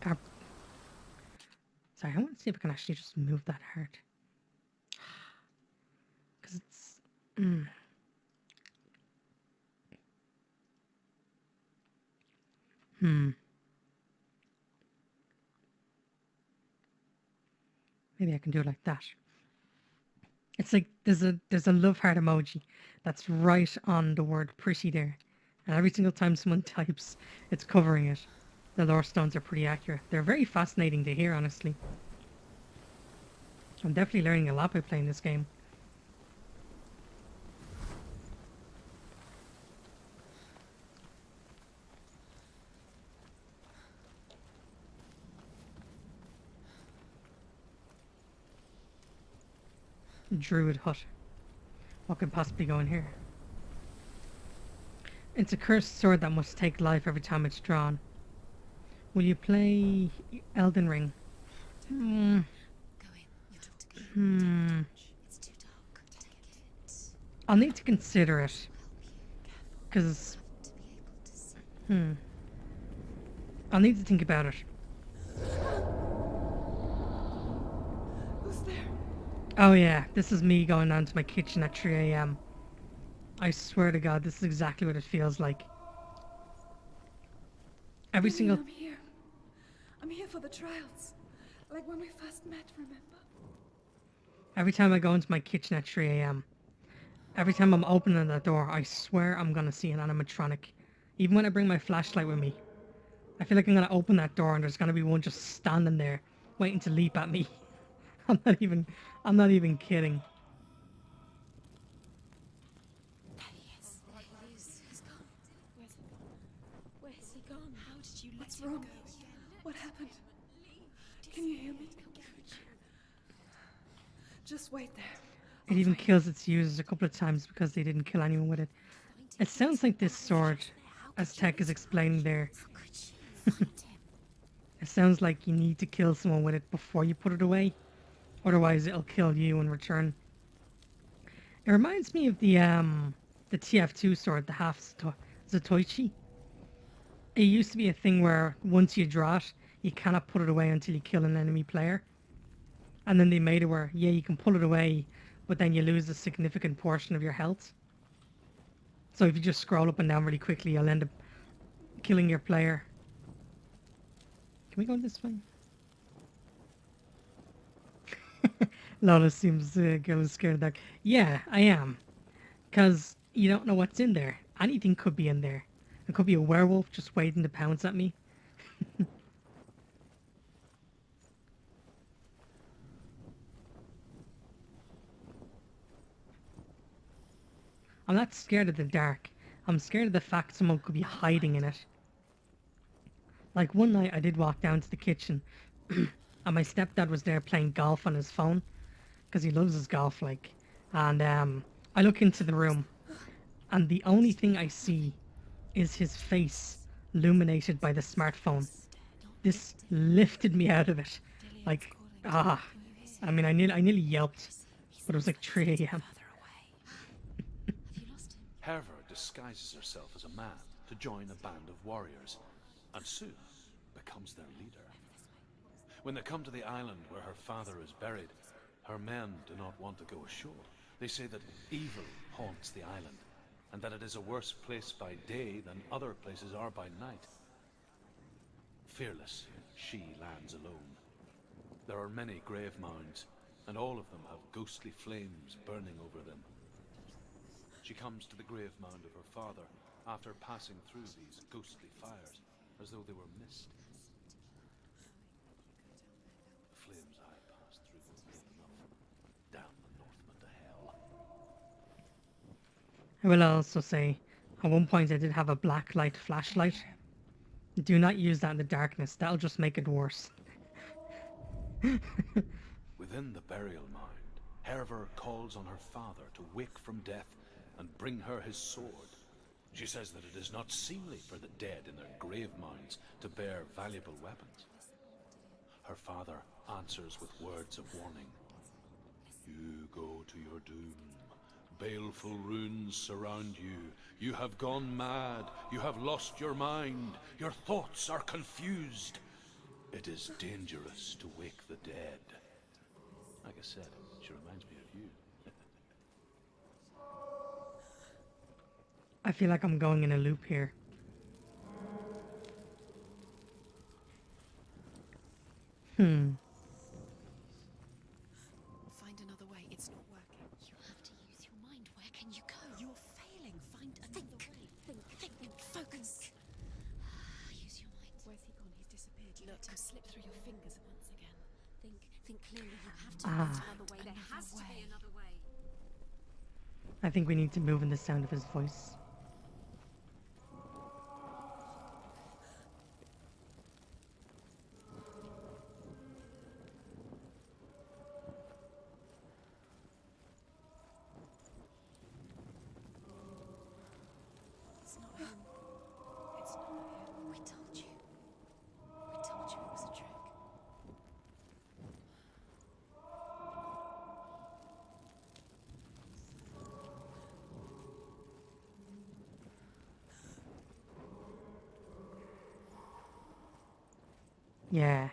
are... Sorry, I want to see if I can actually just move that heart. Because it's... Maybe I can do it like that. It's like there's a love heart emoji that's right on the word pretty there. And every single time someone types, it's covering it. The lore stones are pretty accurate. They're very fascinating to hear, honestly. I'm definitely learning a lot by playing this game. Druid hut. What could possibly go in here? It's a cursed sword that must take life every time it's drawn. Will you play Elden Ring?
Go in. You'll have to go. It's too dark. Take it.
I'll need to consider it. Because...
To be able to see.
I'll need to think about it.
Who's there?
Oh yeah, this is me going down to my kitchen at 3 a.m. I swear to God, this is exactly what it feels like. Every single...
I'm here. I'm here for the trials. Like when we first met, remember?
Every time I go into my kitchen at 3 a.m. Every time I'm opening that door, I swear I'm gonna see an animatronic. Even when I bring my flashlight with me. I feel like I'm gonna open that door and there's gonna be one just standing there, waiting to leap at me. I'm not even kidding.
There he is. He's gone. Where's he gone? How did you let
What's
him
wrong?
go?
What happened? Can you hear me? Just wait there.
It even kills its users a couple of times because they didn't kill anyone with it. It sounds like this sword, as Tech is explaining there, it sounds like you need to kill someone with it before you put it away. Otherwise it'll kill you in return. It reminds me of the TF2 sword, the half Zatoichi. It used to be a thing where once you draw it, you cannot put it away until you kill an enemy player. And then they made it where, yeah, you can pull it away, but then you lose a significant portion of your health. So if you just scroll up and down really quickly, you'll end up killing your player. Can we go this way? Lola seems girl is scared of that. Yeah, I am. Because you don't know what's in there. Anything could be in there. It could be a werewolf just waiting to pounce at me. I'm not scared of the dark. I'm scared of the fact someone could be hiding in it. Like one night I did walk down to the kitchen and my stepdad was there playing golf on his phone. Because he loves his golf, like. And I look into the room and the only thing I see is his face illuminated by the smartphone. This lifted me out of it. Like, I mean, I nearly yelped. But it was like 3 a.m.
Herver disguises herself as a man to join a band of warriors, and soon becomes their leader. When they come to the island where her father is buried, her men do not want to go ashore. They say that evil haunts the island, and that it is a worse place by day than other places are by night. Fearless, she lands alone. There are many grave mounds, and all of them have ghostly flames burning over them. She comes to the grave mound of her father after passing through these ghostly fires, as though they were mist. The flames I passed through were real enough.
I will also say, at one point I did have a black light flashlight. Do not use that in the darkness. That'll just make it worse.
Within the burial mound, Herver calls on her father to wake from death and bring her his sword. She says that it is not seemly for the dead in their grave mounds to bear valuable weapons. Her father answers with words of warning. You go to your doom. Baleful runes surround you. You have gone mad. You have lost your mind. Your thoughts are confused. It is dangerous to wake the dead. Like I said, she reminds me of you.
I feel like I'm going in a loop here.
Find another way. It's not working. You have to use your mind. Where can you go? You're failing. Find another way. Think. Focus. Use your mind. Where's he gone? He's disappeared. You let him slip through your fingers once again. Think clearly. You have to find another way. There has to be another way.
I think we need to move in the sound of his voice.
It's not him. It's not him. We told you. We told you it was a trick.
Yeah.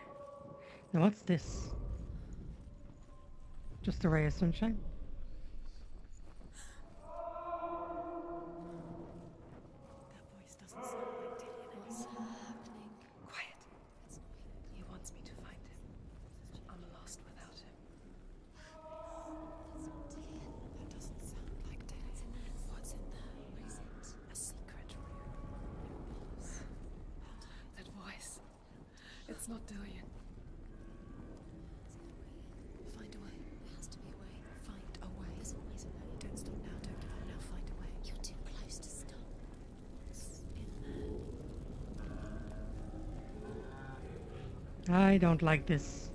Now what's this? Just a ray of sunshine?
That voice doesn't sound like Dillian anymore. What's happening? Quiet. It's not him. He wants me to find him. I'm lost without him. That's not Dillian. That doesn't sound like Dillian. What's in there? What is it? A secret room. That voice. It's not Dillian. Find a way. There has to be a way. Find a way. There's always a way. Don't stop now. Don't give up now. Find a way. You're too close to stop. What's in there?
I don't like this.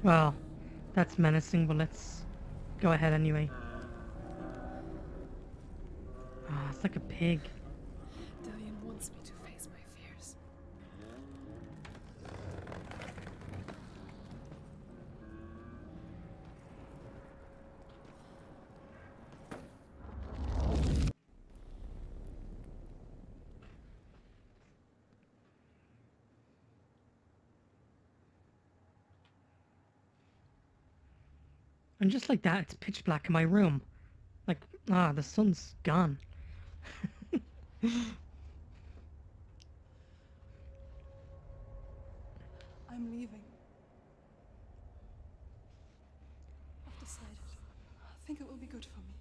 Well, that's menacing, but let's go ahead anyway. Ah, it's like a pig.
Dillian wants me to face my fears.
And just like that, it's pitch black in my room. Like, the sun's gone.
I'm leaving. I've decided. I think it will be good for me.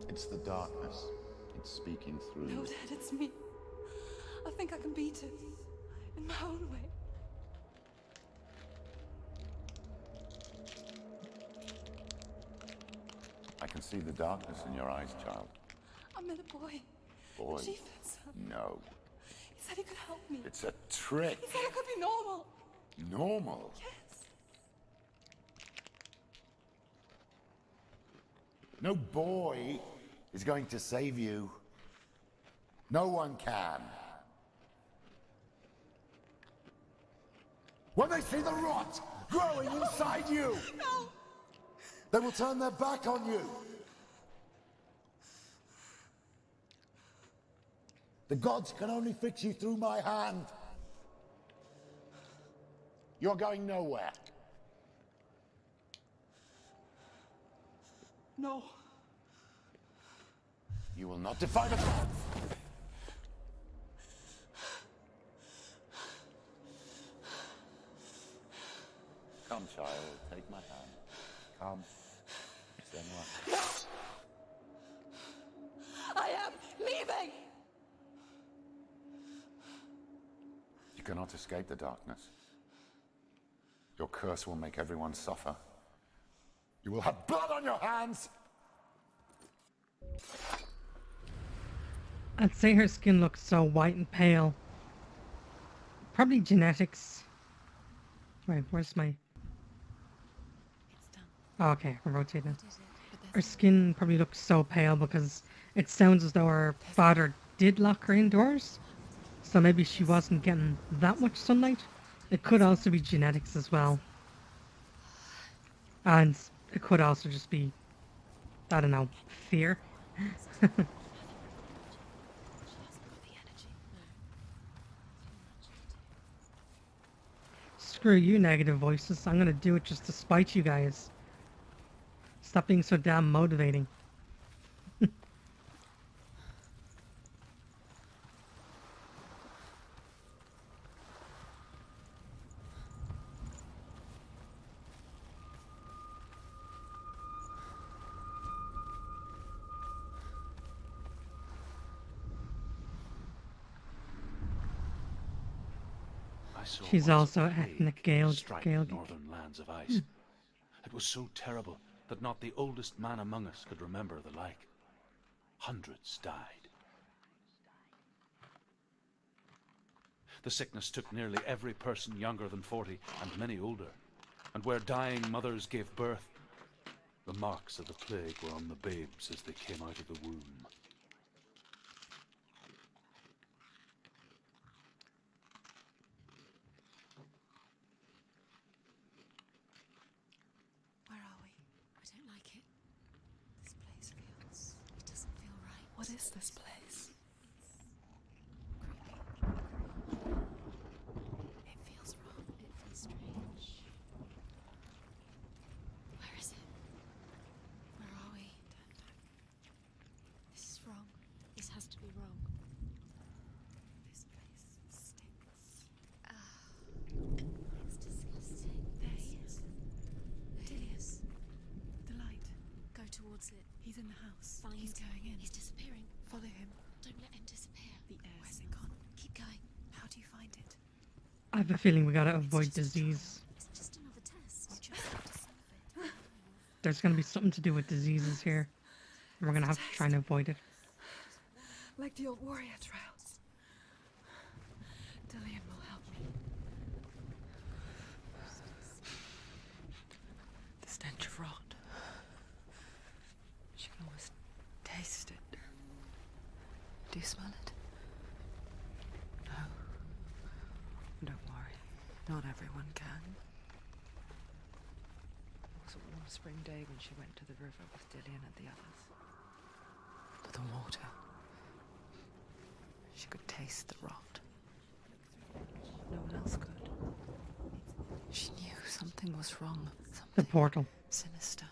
It's the darkness. It's speaking through
No,
you.
Dad, it's me. I think I can beat it. In my own way.
I can see the darkness in your eyes, child.
I met a boy.
Boy.
Chieftain's son.
No.
He said he could help me.
It's a trick.
He said I could be normal.
Normal.
Yes.
No boy is going to save you. No one can. When they see the rot growing inside you,
No.
they will turn their back on you. The gods can only fix you through my hand. You're going nowhere.
No.
You will not defy the gods. Come, child, take my hand. Come. Senua. You cannot escape the darkness. Your curse will make everyone suffer. You will have blood on your hands!
I'd say her skin looks so white and pale. Probably genetics. Wait, where's my...
It's done.
Oh, okay, I'm rotating.
What is it? But
Her
there's
skin probably looks so pale because it sounds as though her father did lock her indoors. So maybe she wasn't getting that much sunlight. It could also be genetics as well. And it could also just be, I don't know, fear.
she hasn't got the energy. No. Too much to do.
Screw you, negative voices. I'm gonna do it just to spite you guys. Stop being so damn motivating.
I saw
She's
once a
also
plague
ethnic Gael-
strike the
Gaelic.
northern lands of ice. It was so terrible that not the oldest man among us could remember the like. Hundreds died. The sickness took nearly every person younger than 40 and many older. And where dying mothers gave birth, the marks of the plague were on the babes as they came out of the womb.
Where are we? I don't like it. This place feels... It doesn't feel right.
What is this place?
Creepy. It feels wrong. It feels strange. Where is it? Where are we? Turn back. This is wrong. This has to be wrong. This place stinks. It's disgusting. There he is. Dilius. The light. Go towards it. He's in the house. Find He's going in. He's disappearing. Follow him. Don't let him disappear. The air. Where's it gone? Keep going. How do you find it?
I have a feeling we gotta avoid
It's just a
disease.
trial. It's just another test. You just have to solve it.
There's gonna be something to do with diseases here. And we're gonna have to try and avoid it.
Like the old warrior trials. Dillian will help me. The stench of rot. She can almost taste it. Do you smell it? No. Don't worry. Not everyone can. It was a warm spring day when she went to the river with Dillian and the others. To the water. She could taste the rot. No one else could. She knew something was wrong.
The
Something
portal.
sinister.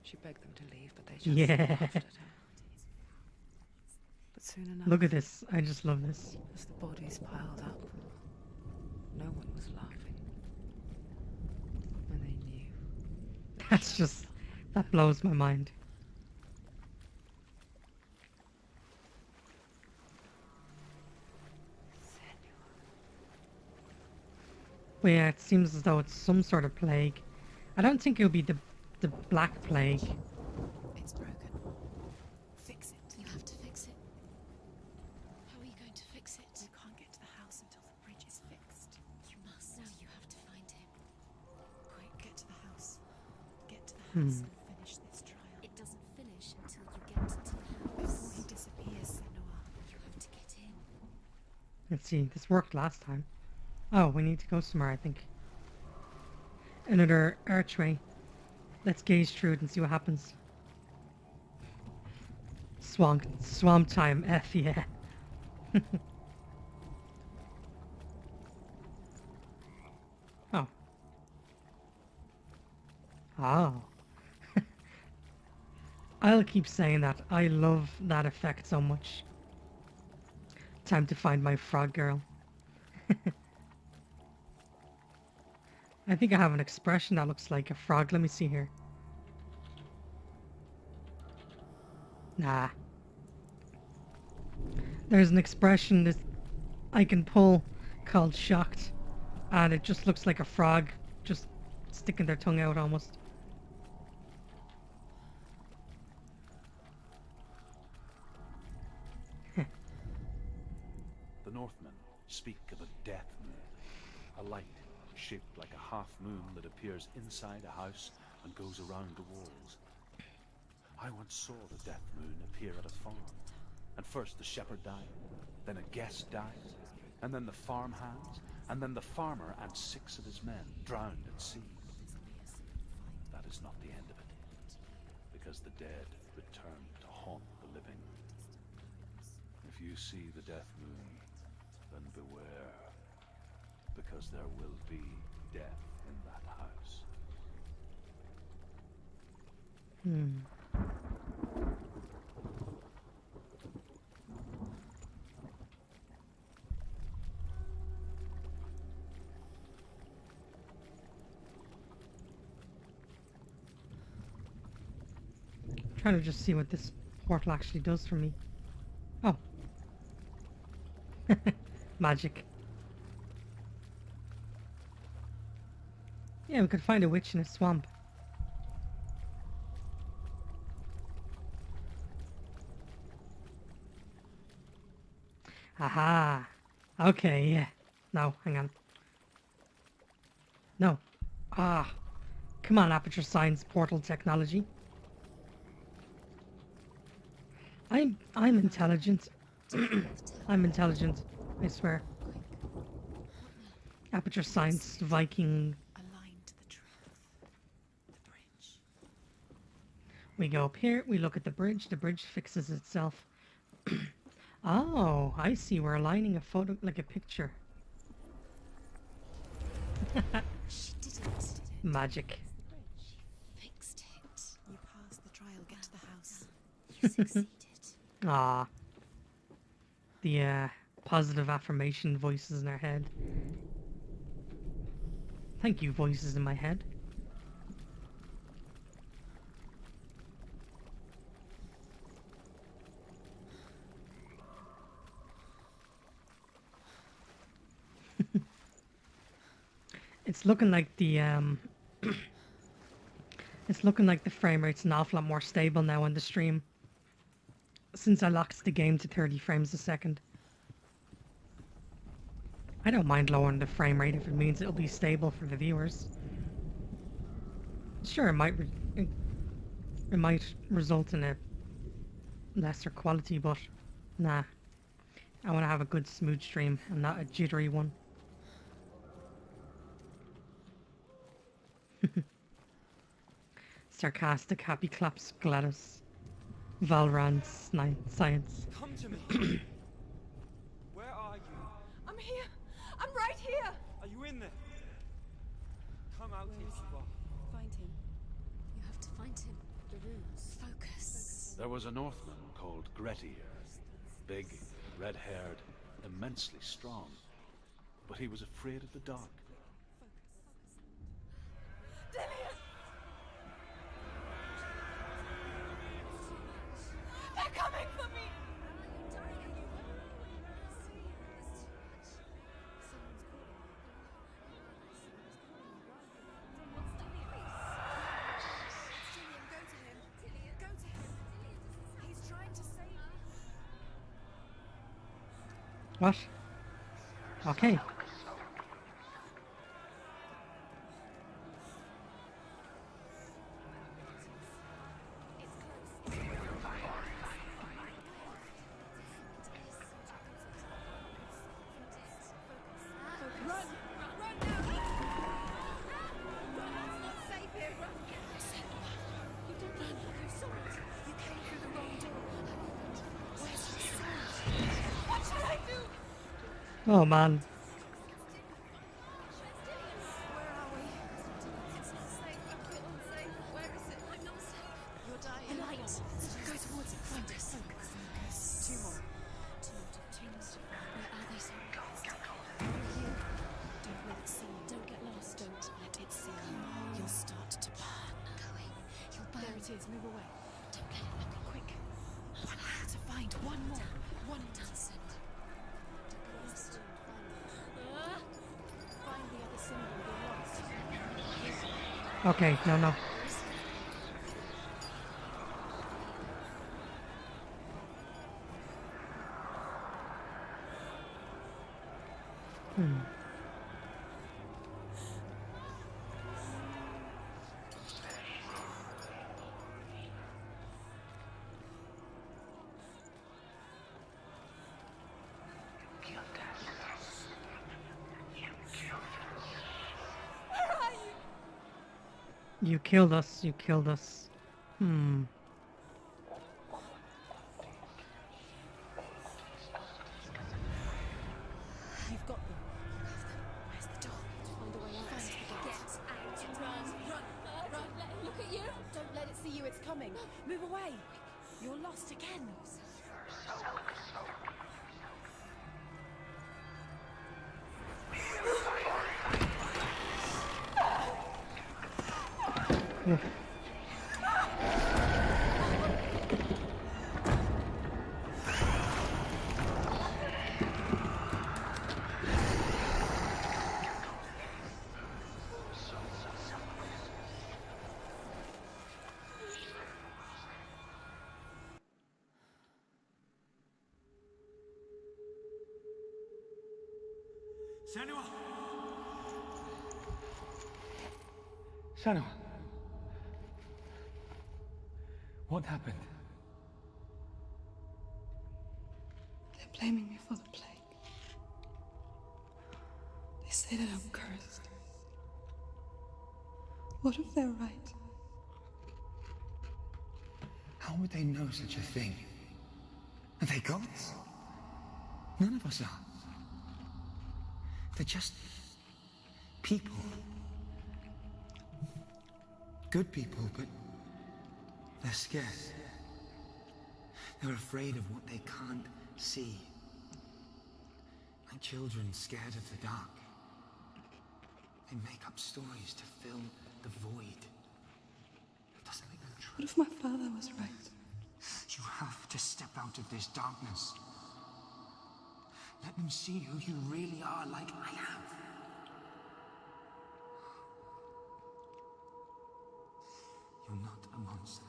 She begged them to leave, but they just
Yeah.
laughed at her. But soon enough,
Look at this. I just love this.
as the bodies piled up, no one was laughing. When they knew.
That's just... That blows my mind. Well, yeah, it seems as though it's some sort of plague. I don't think it would be the Black Plague.
It's broken. Fix it. You have to fix it. How are you going to fix it? You can't get to the house until the bridge is fixed. You must. Now you have to find him. Quick, get to the house. Get to the house and finish this trial. It doesn't finish until you get to the house. Before he disappears, Senua. You have to get in.
Let's see, this worked last time. Oh, we need to go somewhere, I think. Another archway. Let's gaze through it and see what happens. Swamp time, F yeah. Oh. Oh. I'll keep saying that. I love that effect so much. Time to find my frog girl. I think I have an expression that looks like a frog. Let me see here. Nah. There's an expression that I can pull called Shocked, and it just looks like a frog just sticking their tongue out almost.
The Northmen speak of a death moon, a light shaped like a half moon that appears inside a house and goes around the walls. I once saw the death moon appear at a farm, and first the shepherd died, then a guest died, and then the farmhands, and then the farmer and 6 of his men drowned at sea. That is not the end of it, because the dead return to haunt the living. If you see the death moon, then beware, because there will be death in that house.
Trying to just see what this portal actually does for me. Oh. Magic. Yeah, we could find a witch in a swamp. Aha. Okay, yeah. No, hang on. No. Ah. Come on, Aperture Science portal technology. I'm intelligent. I'm intelligent, I swear. Aperture Science Viking.
Aligned to the truth. The bridge.
We go up here, we look at the bridge fixes itself. Oh, I see, we're aligning a photo, like a picture.
She did it.
Magic.
She fixed it. You passed the trial. Get to the house.
You succeeded.
Ah. The positive affirmation voices in our head. Thank you, voices in my head. It's looking like the it's looking like the frame rate's an awful lot more stable now on the stream, since I locked the game to 30 frames a second. I don't mind lowering the frame rate if it means it'll be stable for the viewers. Sure, it might result in a lesser quality, but nah. I want to have a good smooth stream and not a jittery one. Sarcastic happy claps Gladys. Valran's science.
Come to me. Where are you?
I'm here. I'm right here.
Are you in there? Come out if you are.
Find him. You have to find him. The runes. Focus.
There was a Northman called Grettir. Big, red-haired, immensely strong. But he was afraid of the dark.
They're coming for me. Go to him. He's trying to save me.
What? Okay. Oh man.
Where are we? It's not safe. I feel unsafe. Where is it? I'm not safe. You're dying. The light. Go towards it. Focus. Focus. 2 more. 2 more. Where are they, sir? Here. Don't let it see you. Don't get lost. Don't let it see you. You'll start to burn. Going. You'll burn. There it is. Move away. Don't let it look. Quick. One more to find. One more. One more. Don't get lost.
Okay, no, no. Hmm. You killed us, you killed us. Hmm.
You've got them. You have them. Where's the door? To find a way out. Find the door. Get out and run. Run. Don't let it look at you. Don't let it see you. It's coming. Move away. You're lost again.
Yeah.
Senua! Senua! What happened?
They're blaming me for the plague. They say that I'm cursed. What if they're right?
How would they know such a thing? Are they gods? None of us are. They're just people. Good people, but they're scared. They're afraid of what they can't see. Like children scared of the dark. They make up stories to fill the void. It doesn't make them true.
What if my father was right?
You have to step out of this darkness. Let them see who you really are, like I have. You're not a monster.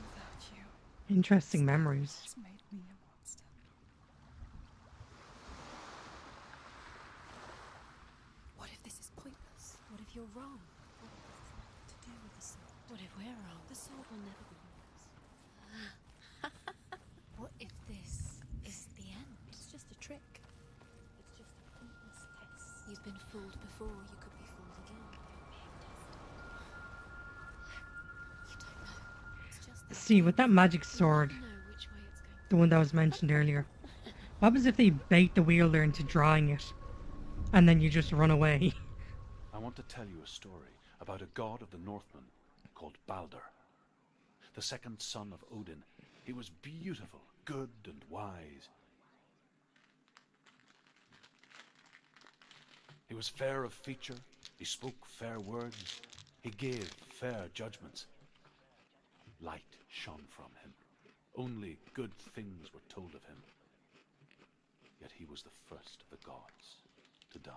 Without you,
Interesting memories.
it's made me a monster.
What if this is pointless? What if you're wrong? What if this has nothing to do with the sword? What if we're wrong? The sword will never be yours. What if this is the end? It's just a trick. It's just a pointless test. You've been fooled before. You could be fooled again. You don't know. It's just that
See, with that magic sword,
you know which way it's going.
the one that was mentioned earlier, what happens if they bait the wielder into drawing it, and then you just run away?
I want to tell you a story about a god of the Northmen called Balder. The second son of Odin. He was beautiful, good and wise. He was fair of feature, he spoke fair words, he gave fair judgments. Light shone from him. Only good things were told of him. Yet he was the first of the gods to die.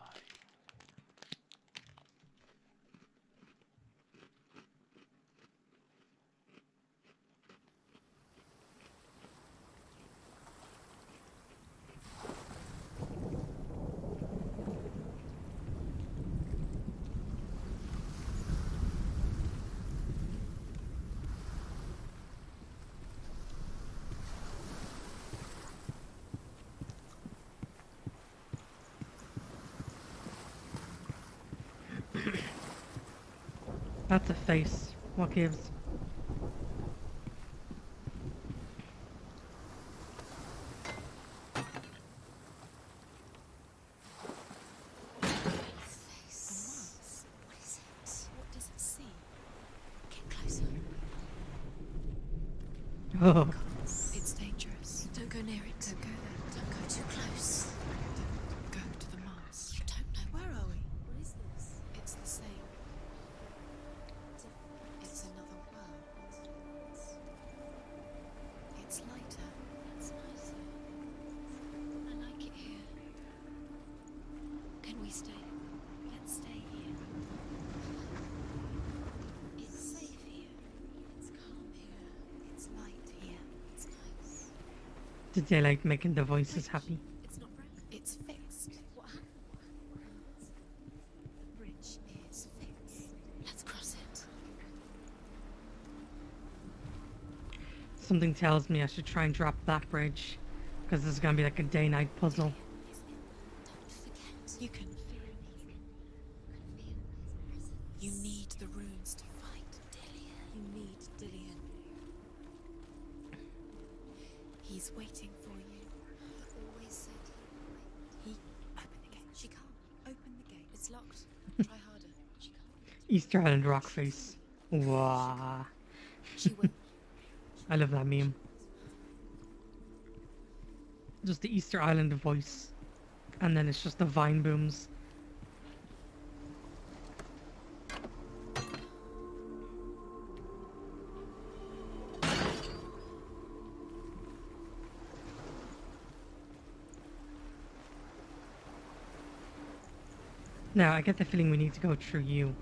That's a face. What gives?
Face. What is it? What does it see? Get closer.
Oh,
It's dangerous. Don't go near it. Don't go there. Don't go too close. Don't go to the mask. You don't know. Where are we? What is this? It's the same. It's another world.
Did they like making the voices happy?
It's not broken. It's fixed. What happened? The bridge is fixed. Let's cross it.
Something tells me I should try and drop that bridge, because this is gonna be like a day-night puzzle.
Don't forget. You can feel it. You need the runes to fight Dillian. You need Dillian. He's waiting for you. He always said he open the gate. She can't. Open the gate. It's locked. Try harder. She can't.
Easter Island rock face. Wow.
She will.
I love that meme. Just the Easter Island voice. And then it's just the vine booms. Now, I get the feeling we need to go through you.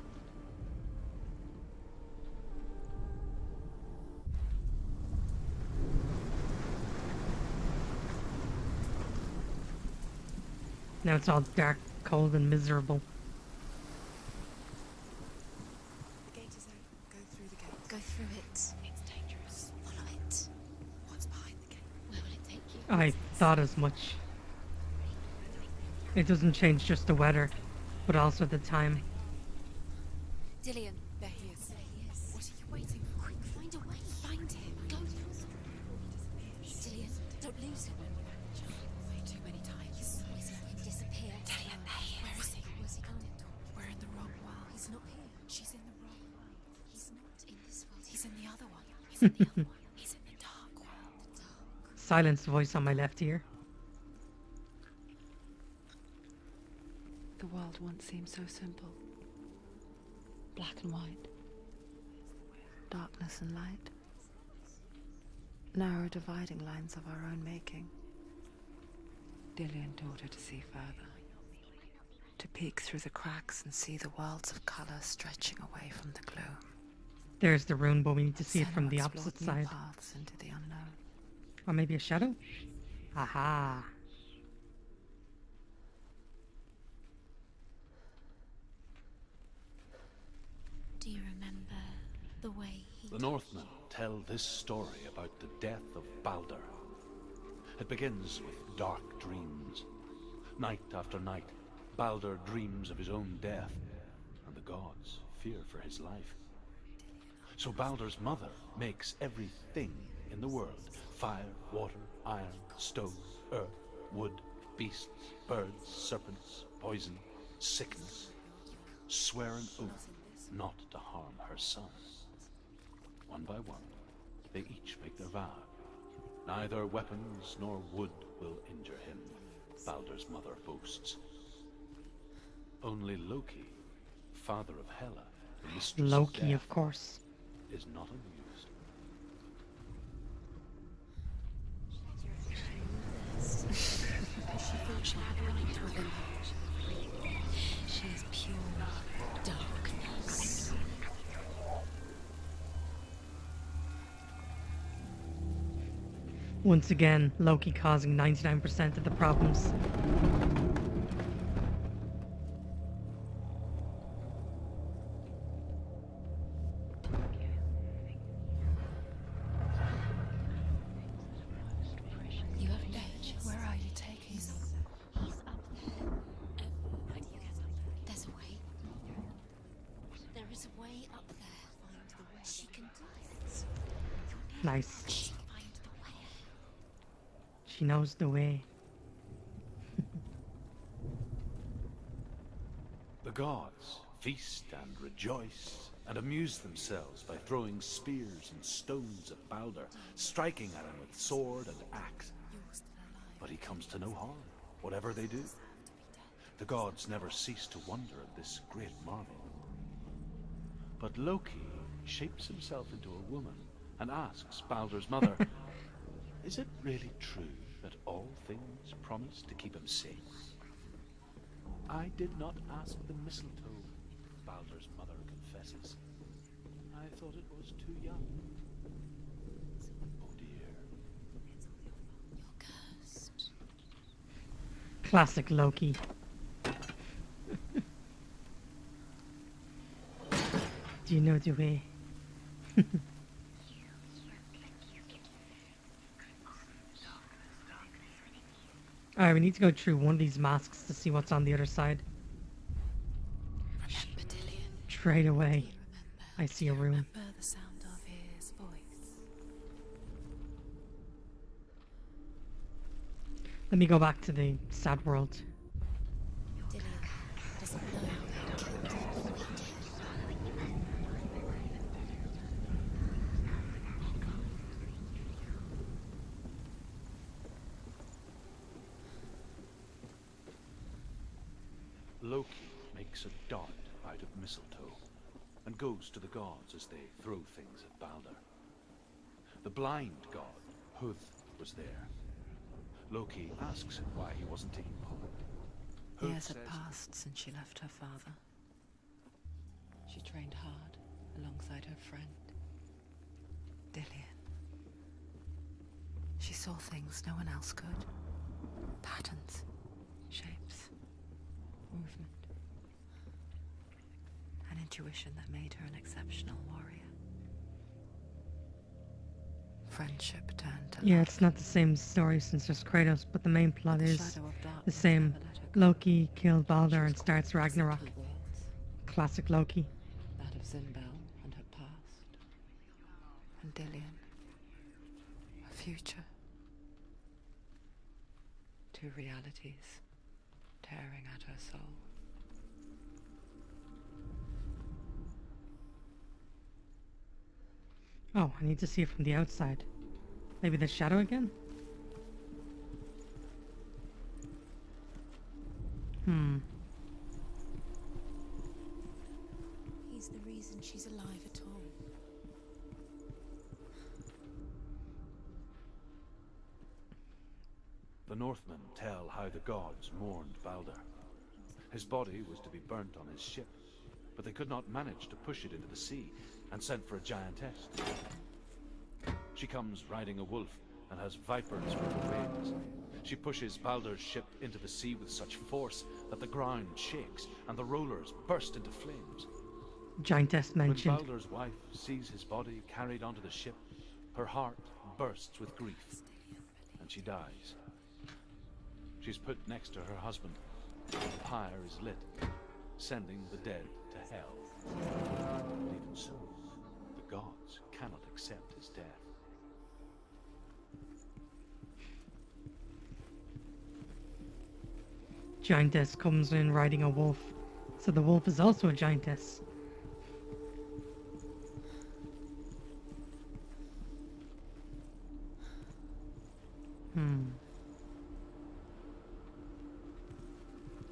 Now it's all dark, cold, and miserable.
The gate is open. Go through the gate. Go through it. It's dangerous. Follow it. What's behind the gate? Where will it take you?
I thought as much. It doesn't change just the weather, but also the time.
Dillian. There he is. There he is. What are you waiting for? Quick, find a way. Find him. Go. Dillian, don't lose him. Way too many times. He's always let him disappear. Dillian, there he is. Where is he? Where's he gone? We're in the wrong world. He's not here. She's in the wrong world. He's not in this world. He's in the other one. He's in the other one. He's in the dark world. The dark.
Silence voice on my left ear.
The world once seemed so simple. Black and white. Darkness and light. Narrow dividing lines of our own making. Dillian taught her to see further. To peek through the cracks and see the worlds of colour stretching away from the gloom.
There's the rune, but we need to see it from the
Senua
opposite
explored new
side.
paths into the unknown.
Or maybe a shadow? Aha!
Do you remember the way he...
The Northmen tell this story about the death of Baldur. It begins with dark dreams. Night after night, Baldur dreams of his own death, and the gods fear for his life. So Baldur's mother makes everything in the world: fire, water, iron, stone, earth, wood, beasts, birds, serpents, poison, sickness. Swear an oath not to harm her son. One by one, they each make their vow. Neither weapons nor wood will injure him, Baldur's mother boasts. Only Loki, father of Hela, the mistress
Loki,
of death,
of course.
is not amused.
She thought she had light within her. She is pure darkness.
Once again, Loki causing 99% of the problems.
You have edge. Where are you taking us? He's up there. How do you get up there? There's a way. There is a way up there. Find the way. She can do it.
Nice.
She find the way.
She knows the way.
The gods feast and rejoice and amuse themselves by throwing spears and stones at Baldur, striking at him with sword and axe. But he comes to no harm, whatever they do. The gods never cease to wonder at this great marvel. But Loki shapes himself into a woman and asks Baldur's mother, is it really true that all things promise to keep him safe? I did not ask the mistletoe, Baldur's mother confesses. I thought it was too young. Oh dear.
You're
Classic Loki. Do you know the way? Alright, we need to go through one of these masks to see what's on the other side.
Remember Dillian.
Straight away,
Remember.
I see a room.
Remember the sound of his voice.
Let me go back to the sad world.
Dillian doesn't know how to kill people.
Loki makes a dart out of mistletoe and goes to the gods as they throw things at Balder. The blind god, Huth, was there. Loki asks him why he wasn't taking part.
Years
Huth
had
says,
passed since she left her father. She trained hard alongside her friend, Dillian. She saw things no one else could. Patterns, shapes, movement. An intuition that made her an exceptional warrior. Friendship turned to
Yeah,
love.
it's not the same story since there's Kratos, but the main plot
The
is
shadow of
the
darkness
same.
never let her go.
Loki killed Balder
She
and
was
starts
caught between
Ragnarok.
two worlds,
Classic Loki.
that of Zinbel and her past, and Dillian, her future. Two realities tearing at her soul.
Oh, I need to see it from the outside. Maybe the shadow again?
He's the reason she's alive at all.
the Northmen tell how the gods mourned Balder. His body was to be burnt on his ship, but they could not manage to push it into the sea and sent for a giantess. She comes riding a wolf and has vipers for her wings. She pushes Balder's ship into the sea with such force that the ground shakes and the rollers burst into flames.
Giantess mentioned.
When Balder's wife sees his body carried onto the ship, her heart bursts with grief, and she dies. She's put next to her husband. The pyre is lit, sending the dead to hell. But even so, the gods cannot accept his death.
Giantess comes in riding a wolf, so the wolf is also a giantess.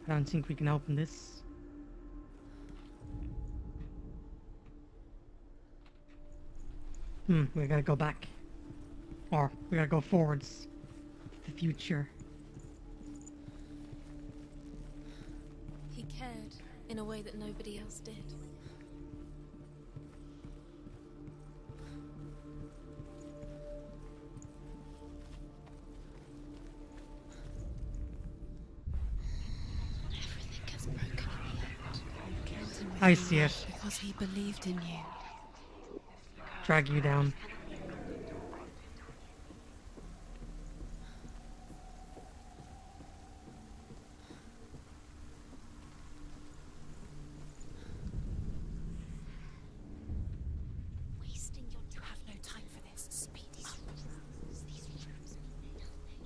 I don't think we can open this. We gotta go back. Or, we gotta go forwards. To the future.
He cared in a way that nobody else did. Everything gets broken in the end. You killed him with
I
your
see
love
it.
because he believed in you.
Drag you down.
Wasting your time. You have no time for this. Speed. These rooms mean nothing.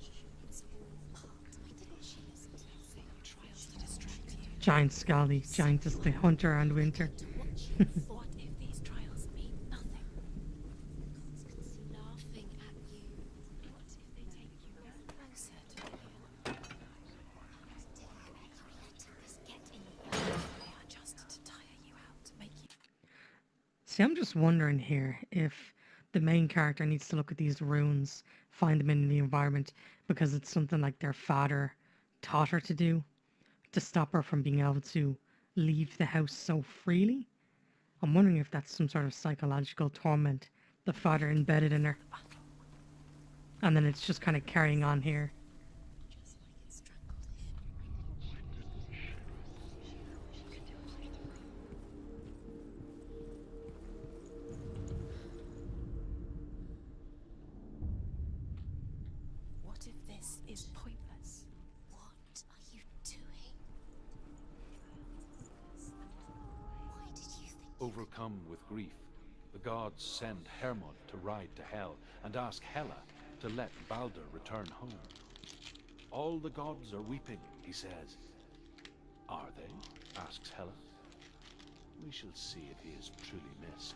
It's all part. Why didn't she listen to you? They are trials to distract you.
Giant Scally, Giantess the Hunter and Winter.
To watch you. What if these trials mean nothing? Gods can see laughing at you. What if they take you closer to you? They are just to tire you out, make you.
See, I'm just wondering here if the main character needs to look at these runes, find them in the environment, because it's something like their father taught her to do, to stop her from being able to leave the house so freely. I'm wondering if that's some sort of psychological torment the father embedded in her. And then it's just kind of carrying on here.
Just like it strangled him. This is pointless. What are you doing? Why did you think
Overcome with grief, the gods send Hermod to ride to Hell and ask Hela to let Balder return home. All the gods are weeping, he says. Are they? Asks Hela. We shall see if he is truly missed.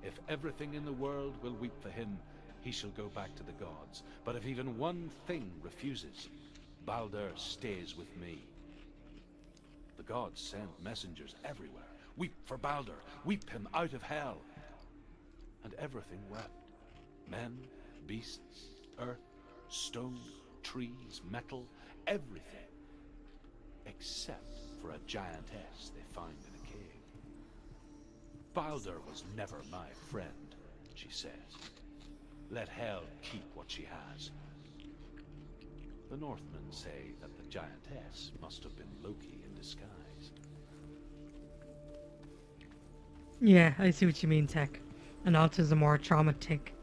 If everything in the world will weep for him, he shall go back to the gods. But if even one thing refuses, Balder stays with me. The gods send messengers everywhere. Weep for Balder, weep him out of Hell. And everything wept. Men, beasts, earth, stone, trees, metal, everything. Except for a giantess they find in a cave. Balder was never my friend, she says. Let Hel keep what she has. The Northmen say that the giantess must have been Loki in disguise.
Yeah, I see what you mean, Tech. An autism or a trauma tick.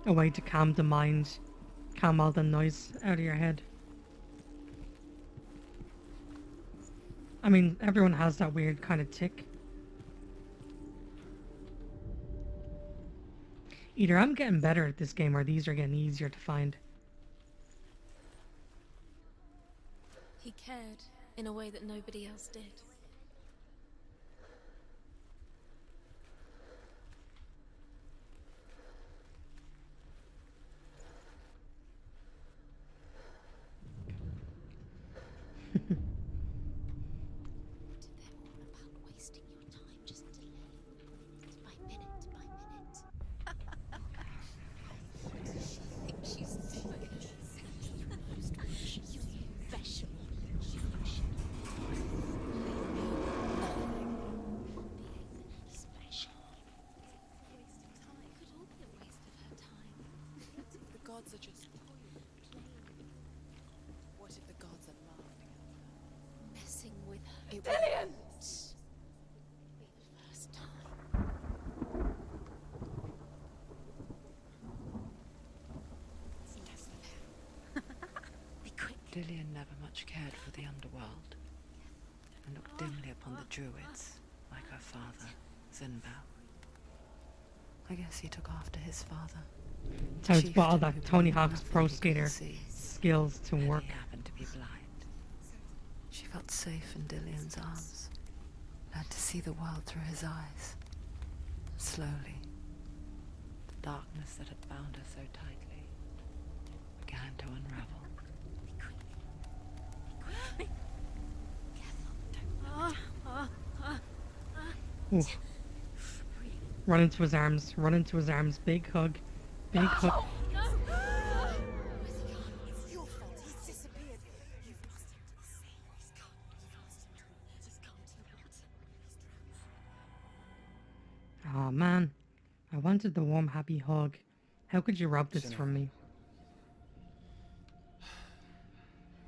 A way to calm the mind. Calm all the noise out of your head. I mean, everyone has that weird kind of tick. Either I'm getting better at this game or these are getting easier to find.
he cared in a way that nobody else did?
Gods are just what if the gods are laughing at her?
Messing with her.
It Dillion!
Be the first time. Be quick.
Dillion never much cared for the underworld and looked dimly upon the druids like her father, Zinbao. I guess he took after his father.
So it's put all
Chieftain
that
who
Tony
wanted
Hawk's
nothing
Pro
he couldn't
Skater
see,
skills to
and
work.
he happened to be blind. She felt safe in Dillion's arms, learned to see the world through his eyes. Slowly, the darkness that had bound her so tightly began to unravel.
Ooh. Run into his arms, run into his arms, big hug, big hug.
It's your fault. He's disappeared. You've lost him to the sea. He's gone. You've lost him to the... He's gone to the water.
Oh man, I wanted the warm, happy hug. How could you rob this
Senua.
from me?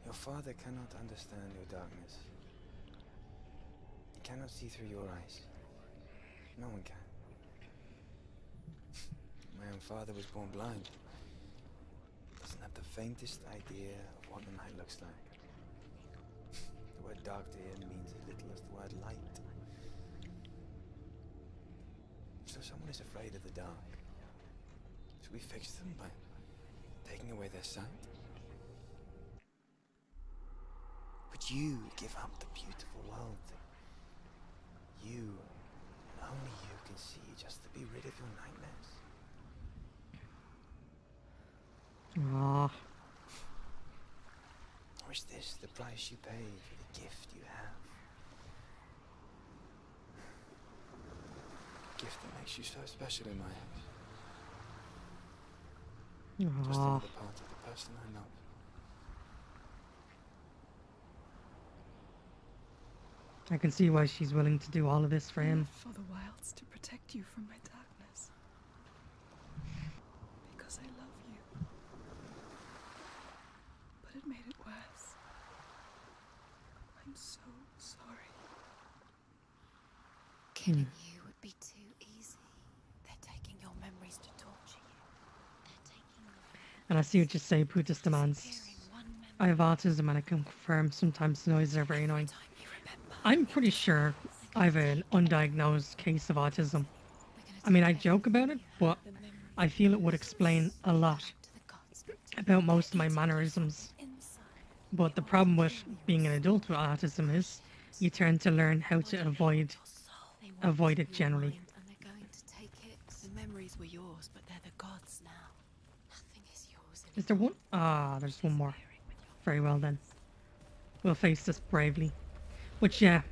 Your father cannot understand your darkness. He cannot see through your eyes. No one can. My own father was born blind. Doesn't have the faintest idea of what the night looks like. The word dark to him means as little as the word light. So someone is afraid of the dark. Should we fix them by taking away their sight? Would you give up the beautiful world? You, and only you can see, just to be rid of your nightmares?
Ah,
Or is this the price you pay for the gift you have? A gift that makes you so special in my eyes. Just
ah.
another part of the person I love.
I can see why she's willing to do all of this for him.
For the wilds to protect you from my darkness. Because I love you. But it made it worse. I'm so sorry.
Killing you would be too easy. They're taking your memories to torture you. They're taking
And I see what you say, Putus demands. I have autism and I can confirm sometimes the noises are very annoying. I'm pretty sure I have an undiagnosed case of autism. I mean, I joke about it, but I feel it would explain a lot about most of my mannerisms. But the problem with being an adult with autism is you tend to learn how to avoid it generally.
And they're going to take it.
The memories were yours, but they're the gods now.
Nothing is yours
Is there one? Ah, there's one more. Very well then. We'll face this bravely. Which, yeah,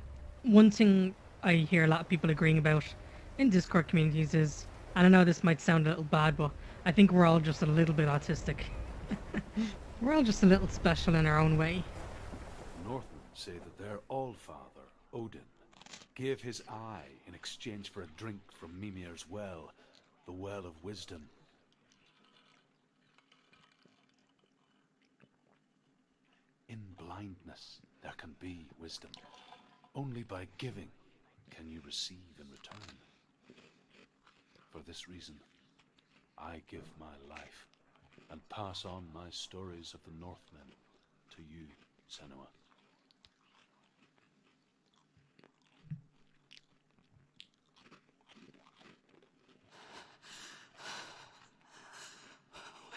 one thing I hear a lot of people agreeing about in Discord communities is, and I know this might sound a little bad, but I think we're all just a little bit autistic. We're all just a little special in our own way.
Northmen say that their Allfather, Odin, gave his eye in exchange for a drink from Mimir's well, the Well of Wisdom. In blindness, there can be wisdom. Only by giving can you receive in return. For this reason, I give my life and pass on my stories of the Northmen to you, Senua.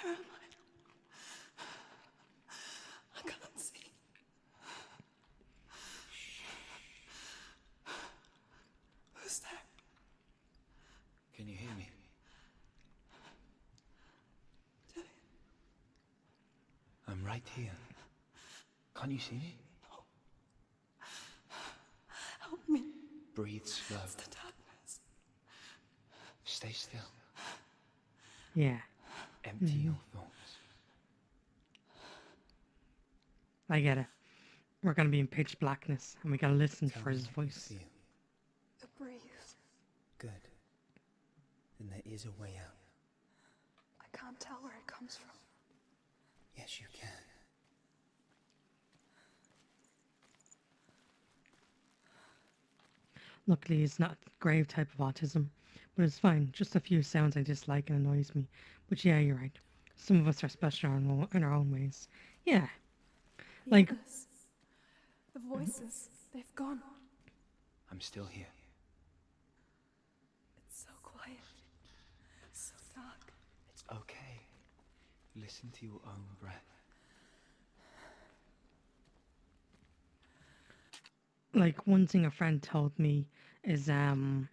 Where am I can't see. Who's there?
Can you hear me? I'm right here. Can't you see me?
Help me.
Breathe slow.
It's the darkness.
Stay still.
Yeah,
Empty your thoughts.
I get it. We're gonna be in pitch blackness, and we gotta listen
Tell
for
me
his
what you
voice.
feel.
The breeze.
Good. Then there is a way out.
I can't tell where it comes from.
Yes, you can.
Luckily, it's not grave type of autism, but it's fine. Just a few sounds I dislike and annoys me. But yeah, you're right. Some of us are special in our own ways. Yeah,
The
like
others, the voices, they've gone.
I'm still here.
It's so quiet. So dark.
It's okay. Listen to your own breath.
like one thing a friend told me is well,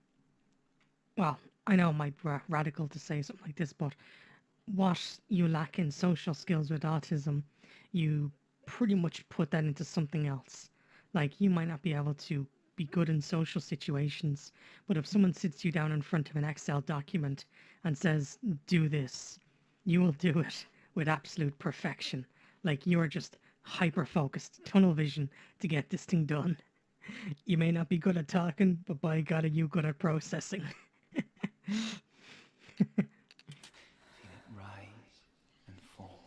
I know it might be radical to say something like this, but what you lack in social skills with autism, you pretty much put that into something else. Like, you might not be able to be good in social situations, but if someone sits you down in front of an Excel document and says, do this, you will do it with absolute perfection. Like, you're just hyper focused, tunnel vision to get this thing done. You may not be good at talking, but by God, are you good at processing?
Feel it rise and fall.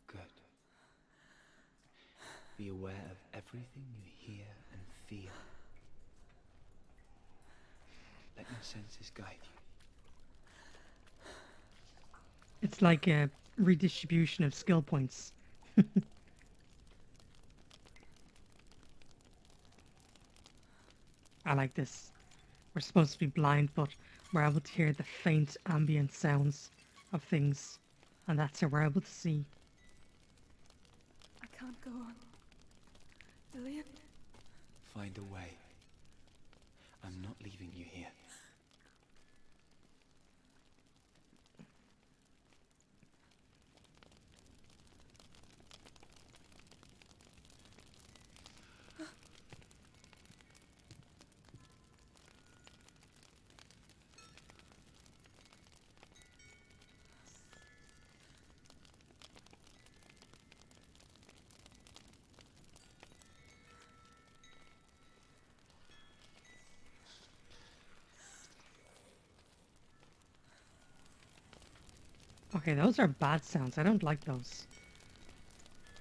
Good. Be aware of everything you hear and feel. Let your senses guide you.
It's like a redistribution of skill points. I like this. We're supposed to be blind, but we're able to hear the faint ambient sounds of things, and that's how we're able to see.
I can't go on. Lillian?
Find a way. I'm not leaving you here.
Okay, those are bad sounds. I don't like those.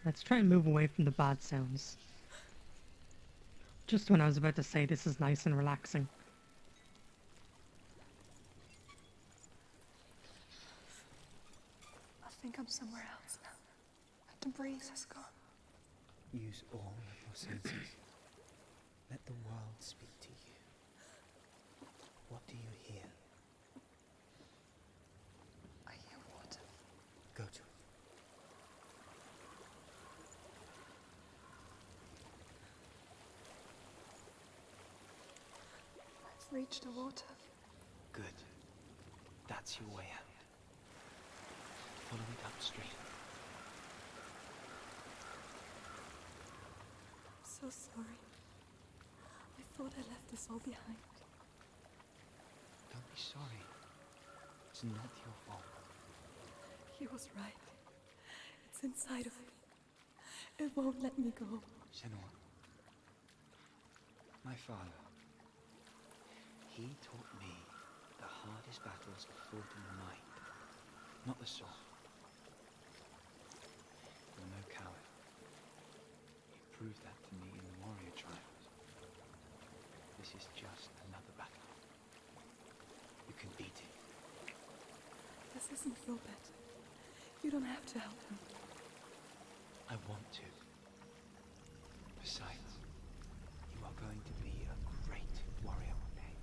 Let's try and move away from the bad sounds. Just when I was about to say this is nice and relaxing.
think I'm somewhere else now. The breeze has gone.
Use all of your senses. Let the world speak to you. What do you hear?
I hear water.
Go to it.
I've reached the water.
Good. That's your way out. Follow it upstream.
I'm so sorry. I thought I left this all behind.
Don't be sorry. It's not your fault.
He was right. It's inside of me. It won't let me go.
Senua. My father. He taught me the hardest battles are fought in the mind, not the sword. You're no coward. You proved that to me in the warrior trials. This is just another battle. You can beat it.
This isn't your bet. You don't have to help him.
I want to. Besides, you are going to be a great warrior one day.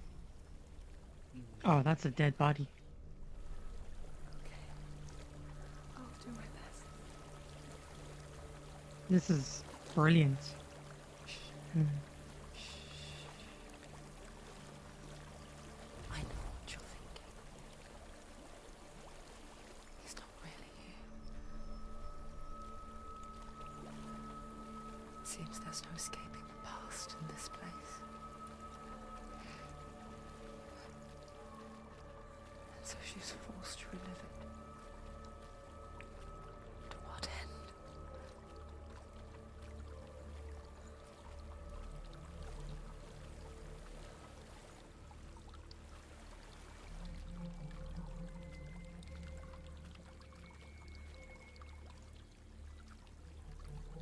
Oh, that's a dead body.
Okay. I'll do my best.
This is brilliant. Hmm.
I know what you're thinking. He's not really here. It seems there's no escaping the past in this place. And so she's forced to relive it. To what end?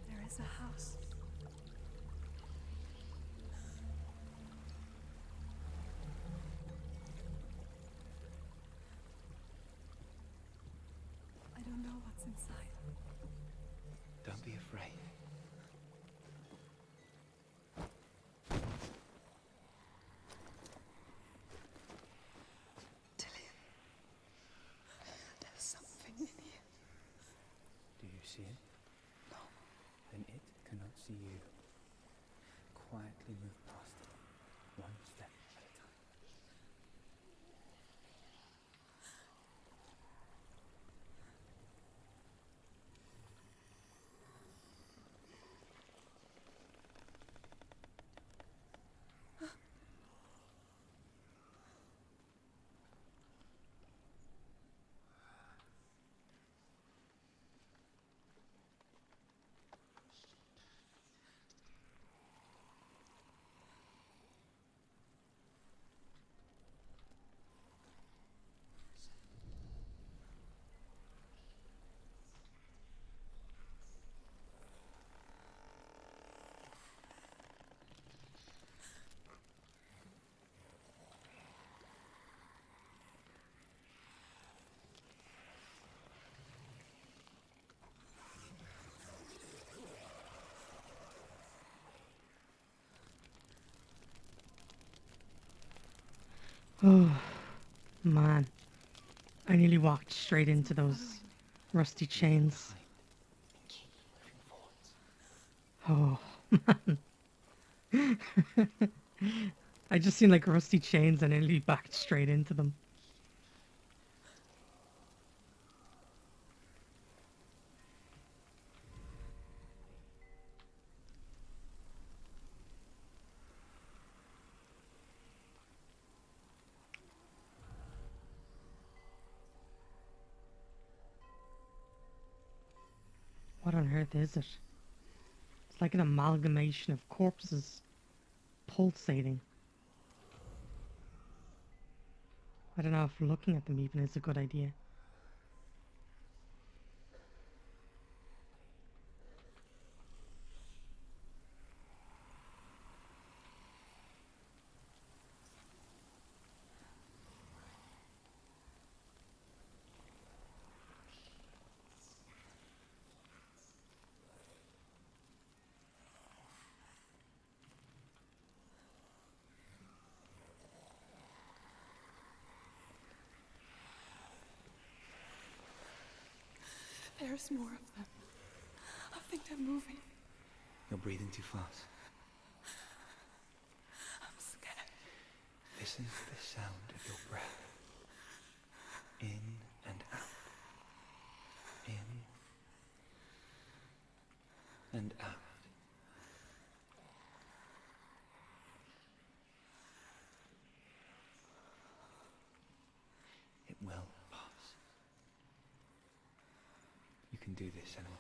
There is a house. I don't know what's inside.
Don't be afraid.
Dillian. There's something in here.
Do you see it?
No.
Then it cannot see you. Quietly move past it, one step at a time.
Oh, man. I nearly walked straight into those rusty chains. Oh, man. I just seen like rusty chains and I nearly backed straight into them. What on earth is it? It's like an amalgamation of corpses pulsating. I don't know if looking at them even is a good idea.
There's more of them. I think they're moving.
You're breathing too fast.
I'm scared.
This is the sound of your breath. In and out. In and out. It will pass. You can do this, Senua.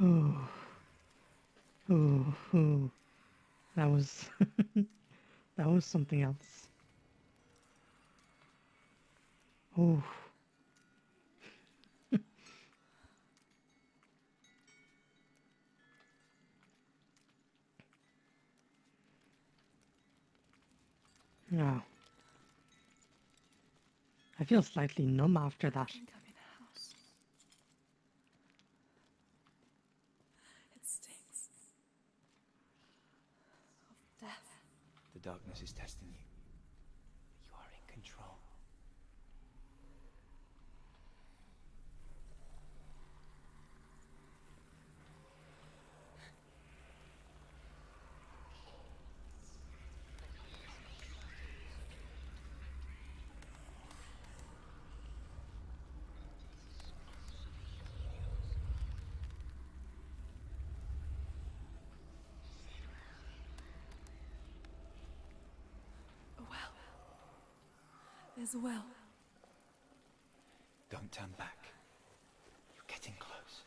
Ooh. Ooh, ooh. That was that was something else. Ooh. No. I feel slightly numb after that.
I think I'm in a house. It stinks. Of death.
The darkness is testing you. You are in control.
A well. There's a well.
Don't turn back. You're getting close.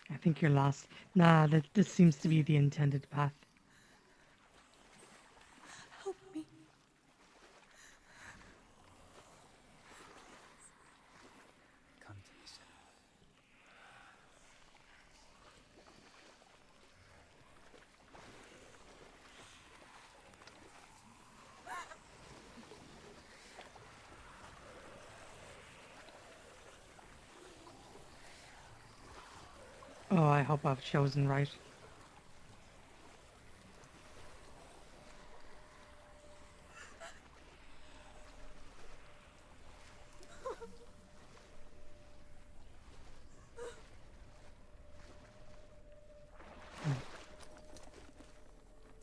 I think you're lost. Nah, this seems to be the intended path.
Help me.
Come to me, Senua.
Oh, I hope I've chosen right.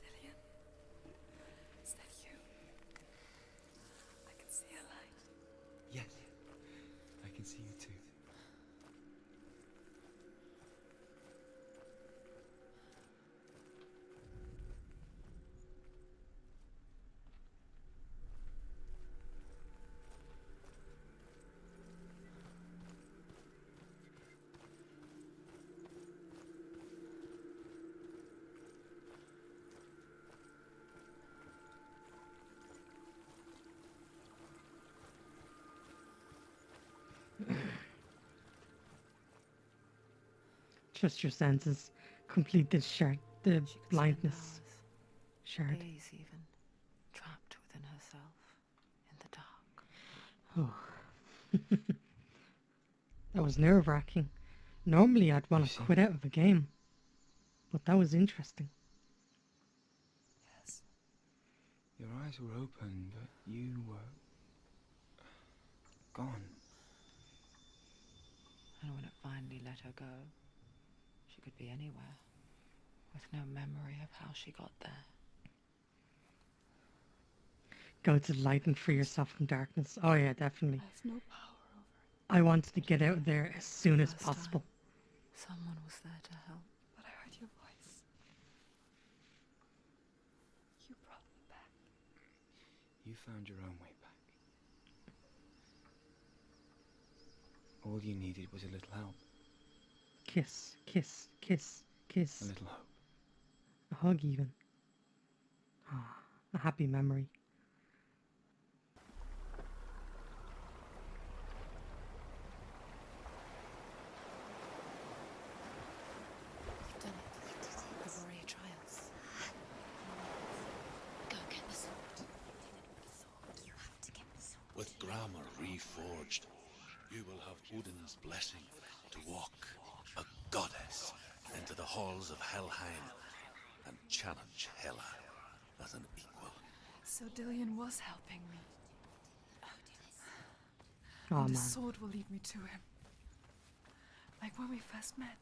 Dillian, is that you? I can see a light.
Yes, I can see you too.
Trust your senses. Complete this shard. The
She could
blindness
spend hours,
shard.
days even, trapped within herself, in the dark.
Oh. That was nerve-wracking. Normally I'd want to quit out of a game. But that was interesting.
Yes.
Your eyes were open, but you were gone.
And when it finally let her go, she could be anywhere, with no memory of how she got there.
Go to the light and free yourself from darkness. Oh yeah, definitely.
I have no power over it,
I wanted to get out of there as soon as
Last
possible.
time, someone was there to help.
but I heard your voice. You brought me back.
You found your own way back. All you needed was a little help,
Kiss, kiss, kiss, kiss.
a little hope.
A hug even. Ah, a happy memory.
grammar reforged, you will have Odin's blessing to walk, a goddess, into the halls of Helheim and challenge Hela as an equal.
So Dillion was helping me.
Oh
And
man.
the sword will lead me to him. Like when we first met.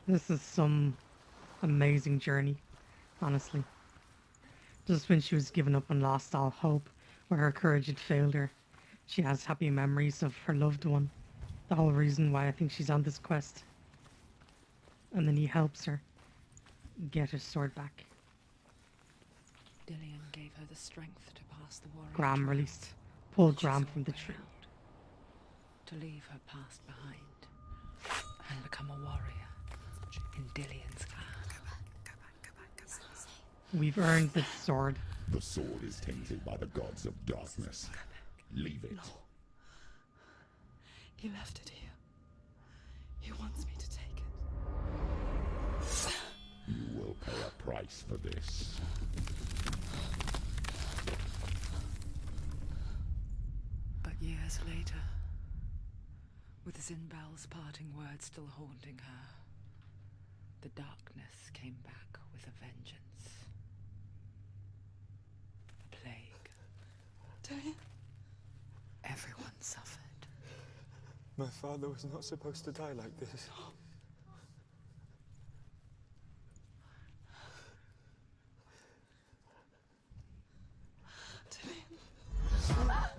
This is some amazing journey, honestly. Just when she was given up and lost all hope, where her courage had failed her, she has happy memories of her loved one. The whole reason why I think she's on this quest. And then he helps her get her sword back.
Dillion gave her the strength to pass the warrior
Graham
trial.
released. Pull
She's
Graham
all
from the
way
tree.
out. To leave her past behind and become a warrior in Dillion's clan.
We've earned this sword.
The sword is tainted by the gods of darkness. Leave it.
No. He left it here. He wants me to take it.
You will pay a price for this.
But years later, with Zinbel's parting words still haunting her, the darkness came back with a vengeance. The plague.
Dillion?
Everyone suffered.
My father was not supposed to die like this.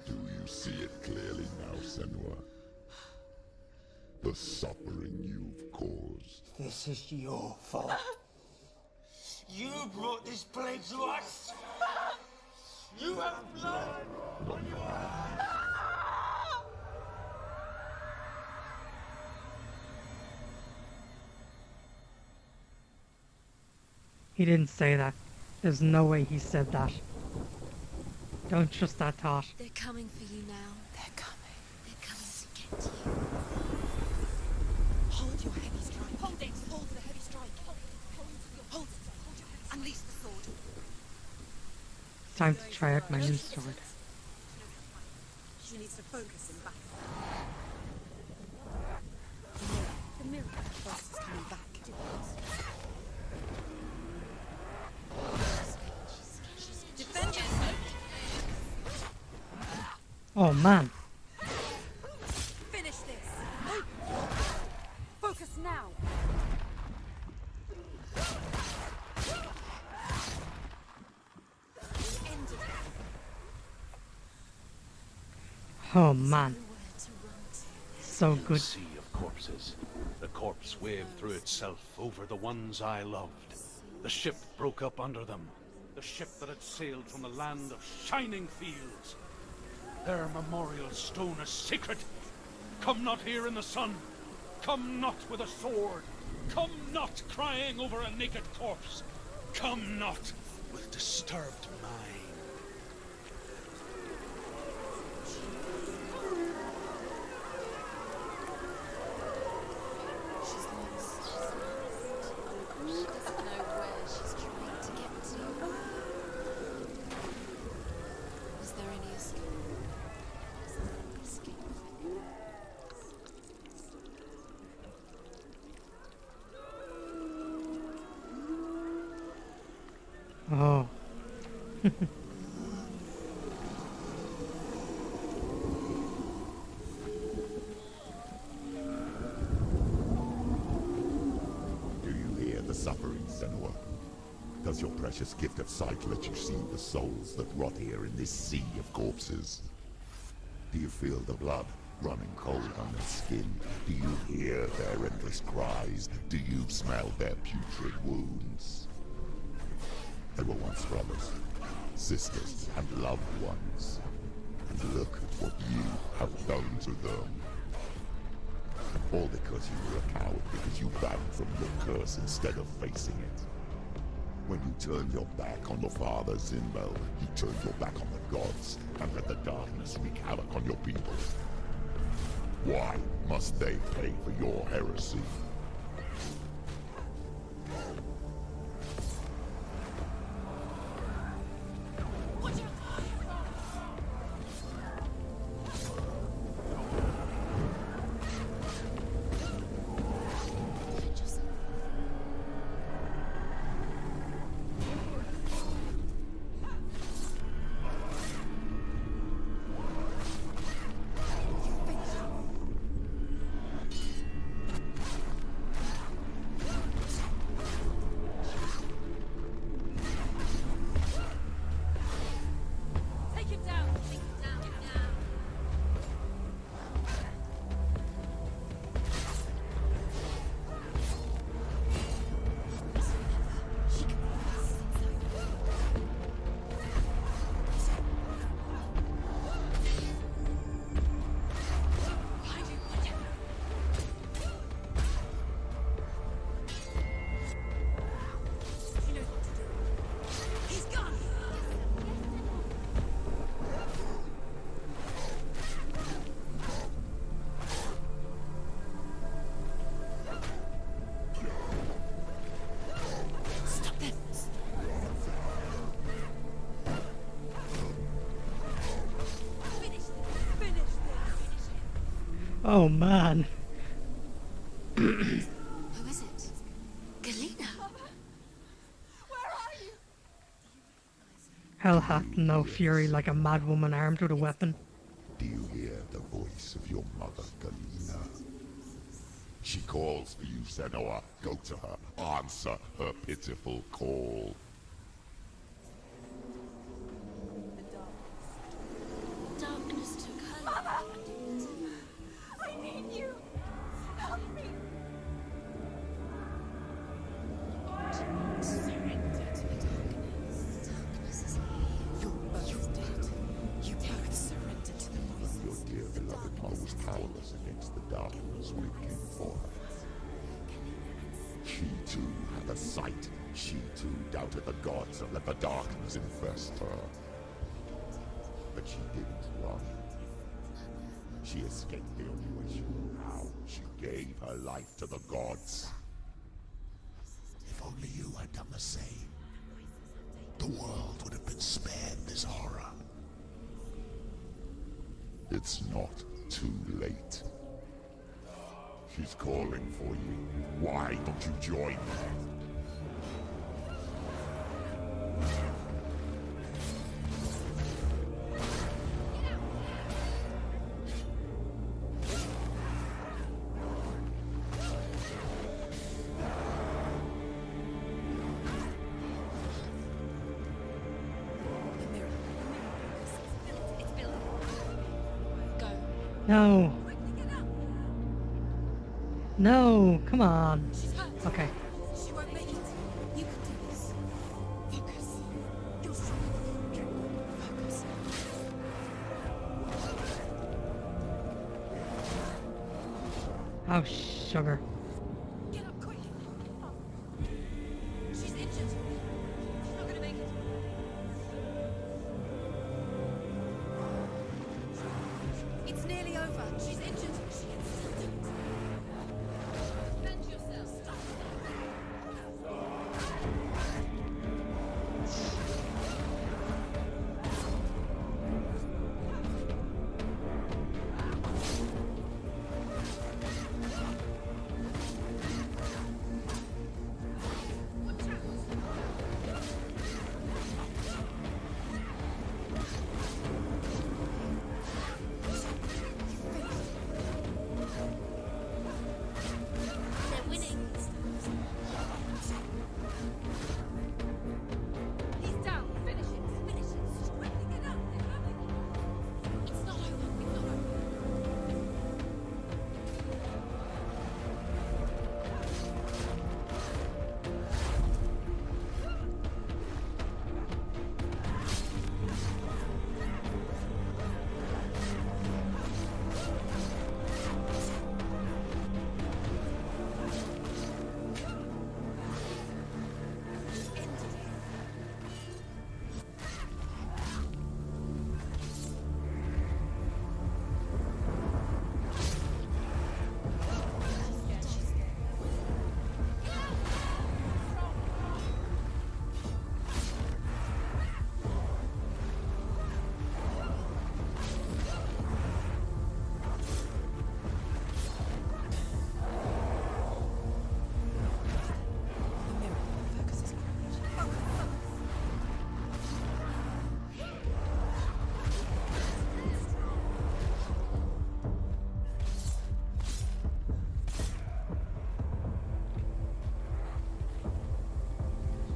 Do you see it clearly now, Senua? The suffering you've caused.
This is your fault. You brought this plague to us. You have blood on your hands.
He didn't say that. There's no way he said that. Don't trust that thought.
They're coming for you now.
They're coming.
They're coming to get you.
Hold your heavy strike. Hold it. Hold the heavy strike. Hold it. Hold your heavy. Unleash the sword.
It's time to try out my new sword.
She needs to focus in battle. The mirror. The boss is coming back. Defend yourself.
Oh man.
Finish this. Focus now. End it.
Oh man.
Nowhere to run to.
So good.
Sea of corpses. The corpse waved through itself over the ones I loved. The ship broke up under them. The ship that had sailed from the land of shining fields. Their memorial stone is sacred. Come not here in the sun. Come not with a sword. Come not crying over a naked corpse. Come not with disturbed mind.
She's lost. She doesn't know where she's trying to get to. Is there any escape? Is there any escape?
Oh.
Do you hear the suffering, Senua? Does your precious gift of sight let you see the souls that rot here in this sea of corpses? Do you feel the blood running cold on their skin? Do you hear their endless cries? Do you smell their putrid wounds? They were once brothers, sisters, and loved ones. And look at what you have done to them. All because you were a coward, because you ran from your curse instead of facing it. When you turned your back on your father, Zinbel, you turned your back on the gods, and let the darkness wreak havoc on your people. Why must they pay for your heresy?
Watch out!
Oh man.
Who is it? Galena.
Where are you?
Hell hath no fury like a mad woman armed with a weapon.
Do you hear the voice of your mother, Galena? She calls for you, Senua. Go to her. Answer her pitiful call.
Darkness took her.
Mother! I need you! Help me!
Surrender to the darkness. Darkness is here.
You're both dead. You both surrendered to the voices.
Your dear beloved mother was powerless against the darkness when it came for her. She too had a sight. She too doubted the gods and let the darkness infest her. But she didn't run. She escaped the only way she knew how. She gave her life to the gods. If only you had done the same, the world would have been spared this horror. It's not too late. She's calling for you. Why don't you join her?
Go.
No. No, come on.
She's hurt.
Okay.
She won't make it. You can do this. Focus. You're strong. Focus.
Oh, sugar.
Get up quick. She's injured. She's not gonna make it. It's nearly over. She's injured. Defend yourself. Stop.
They're winning.
He's down. Finish it. Finish it. Quickly get up. They're coming.
It's not over. It's not over.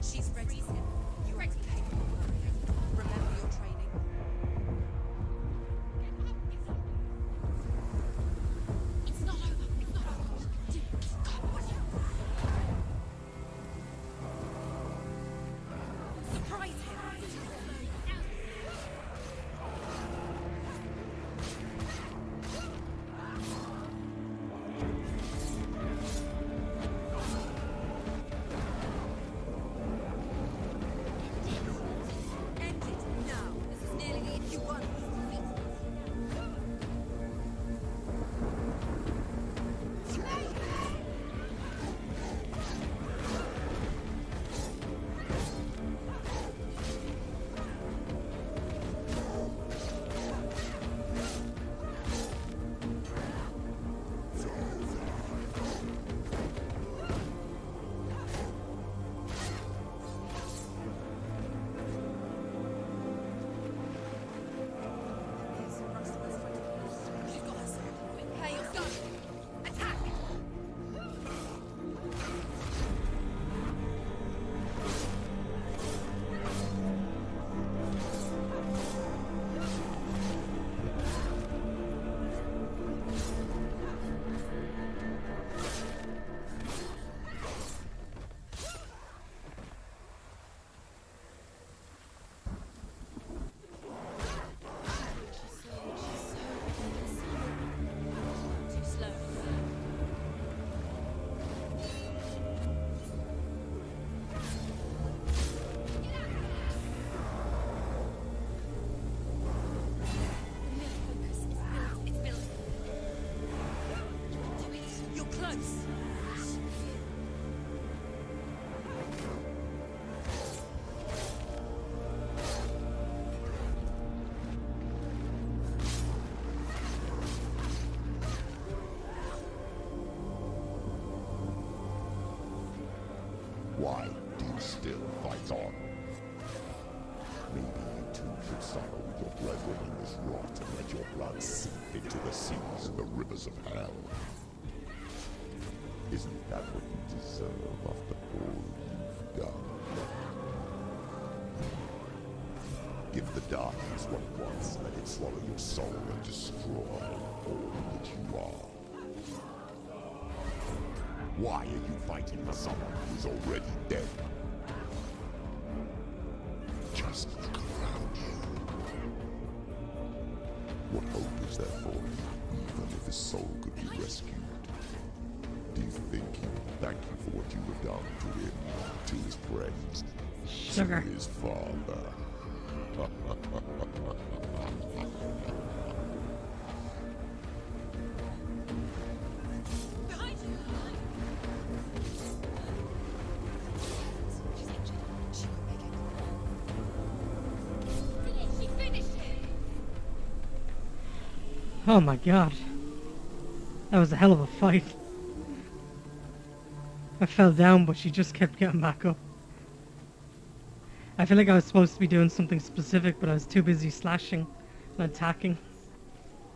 She's ready. You're capable. Remember your training.
It's not over. It's not over.
Surprise him. End it now. This is nearly it. You won.
fight on. Maybe you too should suffer with your brethren in this rot and let your blood seep into the seas and the rivers of hell. Isn't that what you deserve after all you've done? Give the darkness what it wants, let it swallow your soul and destroy all that you are. Why are you fighting for someone who is already dead? Just look around you. What hope is there for him, even if his soul could be rescued? Do you think he will thank you for what you have done to him, to his friends,
Sugar.
to his father?
Behind you! She's injured. She won't make it. She finished it!
Oh my god. That was a hell of a fight. I fell down, but she just kept getting back up. I feel like I was supposed to be doing something specific, but I was too busy slashing and attacking.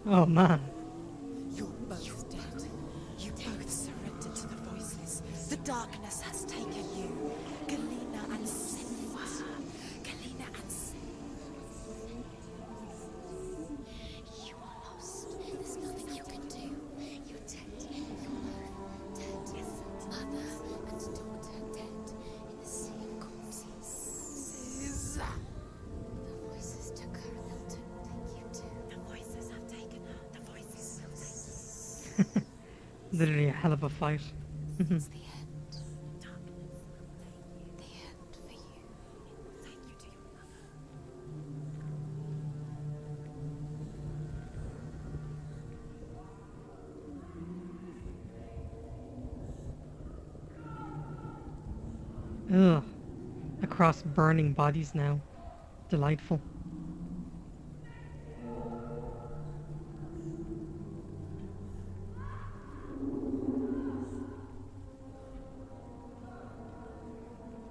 Oh man.
You're both dead. You both surrendered to the voices. The darkness has taken you. Galena and Senua. Galena and
You are lost. There's nothing you can do. You're dead. You're both dead. Yes. Mother and daughter dead in the sea of corpses. The voices took her and they'll take you too.
The voices have taken her. The voices will take you.
Literally a hell of a fight.
It's the end.
Darkness will take you.
The end for you.
It will take you to your mother.
Ugh. Across burning bodies now. Delightful.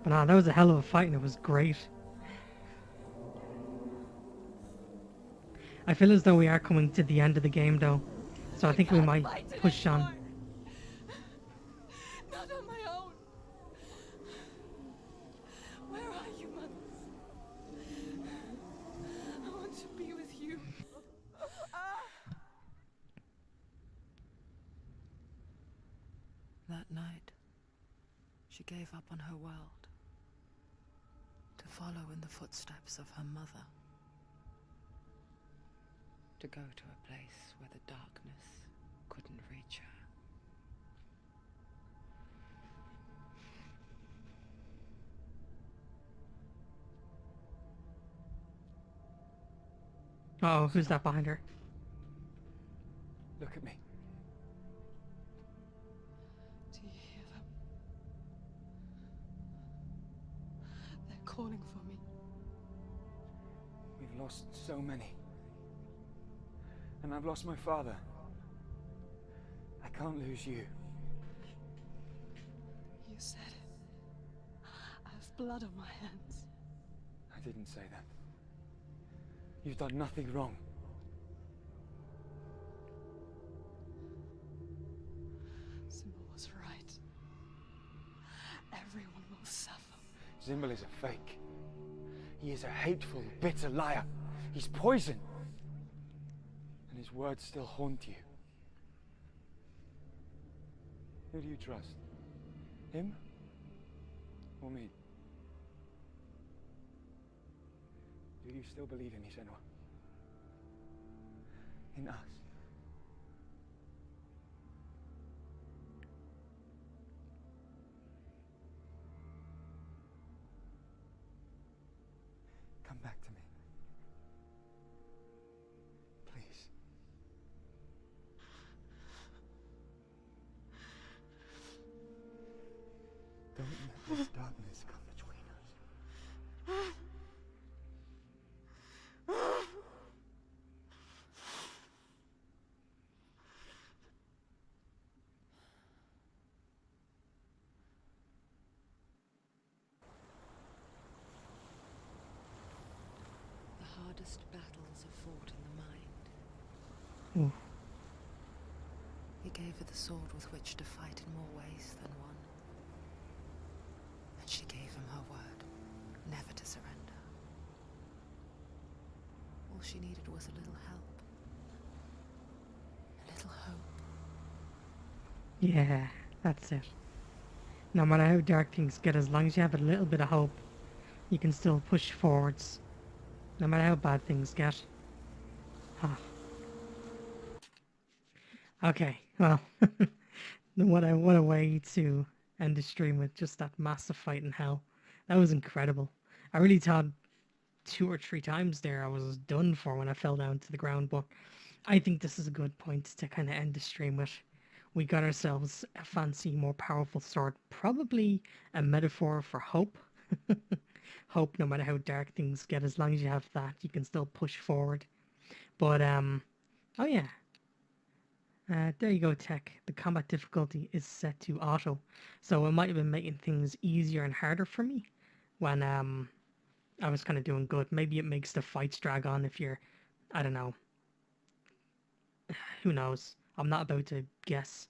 But nah, that was a hell of a fight and it was great. I feel as though we are coming to the end of the game though. So I think we might push on.
Not on my own. Where are you, Mother? I want to be with you.
That night, she gave up on her world to follow in the footsteps of her mother, to go to a place where the darkness couldn't reach her.
Oh, who's that behind her?
Look at me.
Do you hear them? They're calling for me.
We've lost so many. And I've lost my father. I can't lose you.
You said it. I have blood on my hands.
I didn't say that. You've done nothing wrong.
Symbol was right. Everyone will suffer.
Zimbel is a fake. He is a hateful, bitter liar. He's poison. And his words still haunt you. Who do you trust? Him? Or me? Do you still believe in me, Senua? In us? Come back to me. Please. Don't let this darkness come between us.
hardest battles are fought in the mind.
Ooh.
He gave her the sword with which to fight in more ways than one. And she gave him her word, never to surrender. All she needed was a little help. A little hope.
Yeah, that's it. No matter how dark things get, as long as you have a little bit of hope, you can still push forwards. No matter how bad things get. Ah. Okay, well, what a way to end the stream with just that massive fight in hell. That was incredible. I really thought 2 or 3 times there I was done for when I fell down to the ground, but I think this is a good point to kind of end the stream with. We got ourselves a fancy, more powerful sword, probably a metaphor for hope. Hope, no matter how dark things get, as long as you have that, you can still push forward. But oh yeah, there you go, tech. The combat difficulty is set to auto, so it might have been making things easier and harder for me when I was kind of doing good. Maybe it makes the fights drag on if you're, I don't know. Who knows? I'm not about to guess.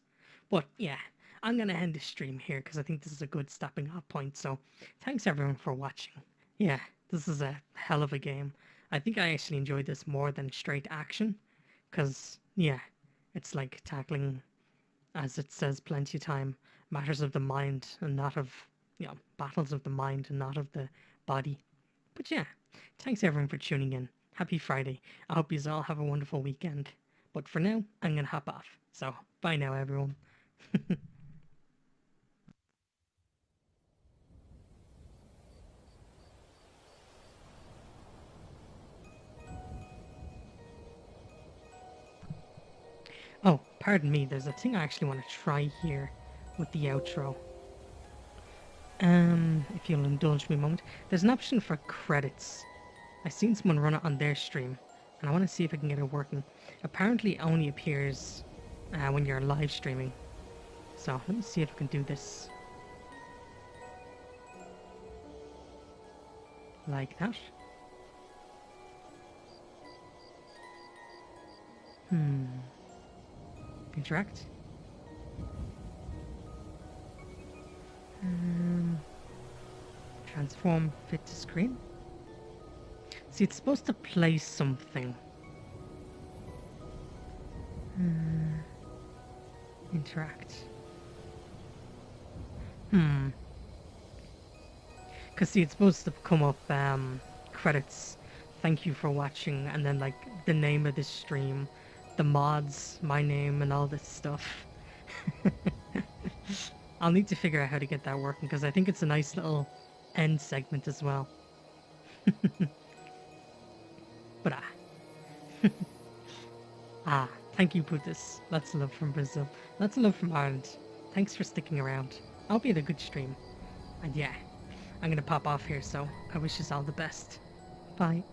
But yeah, I'm going to end the stream here because I think this is a good stopping off point. So thanks everyone for watching. Yeah, this is a hell of a game. I think I actually enjoyed this more than straight action because, yeah, it's like tackling, as it says plenty of time, matters of the mind and not of, battles of the mind and not of the body. But yeah, thanks everyone for tuning in. Happy Friday. I hope you all have a wonderful weekend. But for now, I'm going to hop off. So, bye now, everyone. Oh, pardon me, there's a thing I actually want to try here with the outro. If you'll indulge me a moment. There's an option for credits. I've seen someone run it on their stream, and I want to see if I can get it working. Apparently it only appears when you're live streaming. So let me see if I can do this. Like that. Interact. Transform fit to screen. See, it's supposed to play something. Interact. Because see, it's supposed to come up credits, thank you for watching, and then like the name of this stream, the mods, my name, and all this stuff. I'll need to figure out how to get that working because I think it's a nice little end segment as well. But thank you, Putis. Lots of love from Brazil. Lots of love from Ireland. Thanks for sticking around. I hope you had a good stream. And yeah, I'm gonna pop off here, so I wish you all the best. Bye.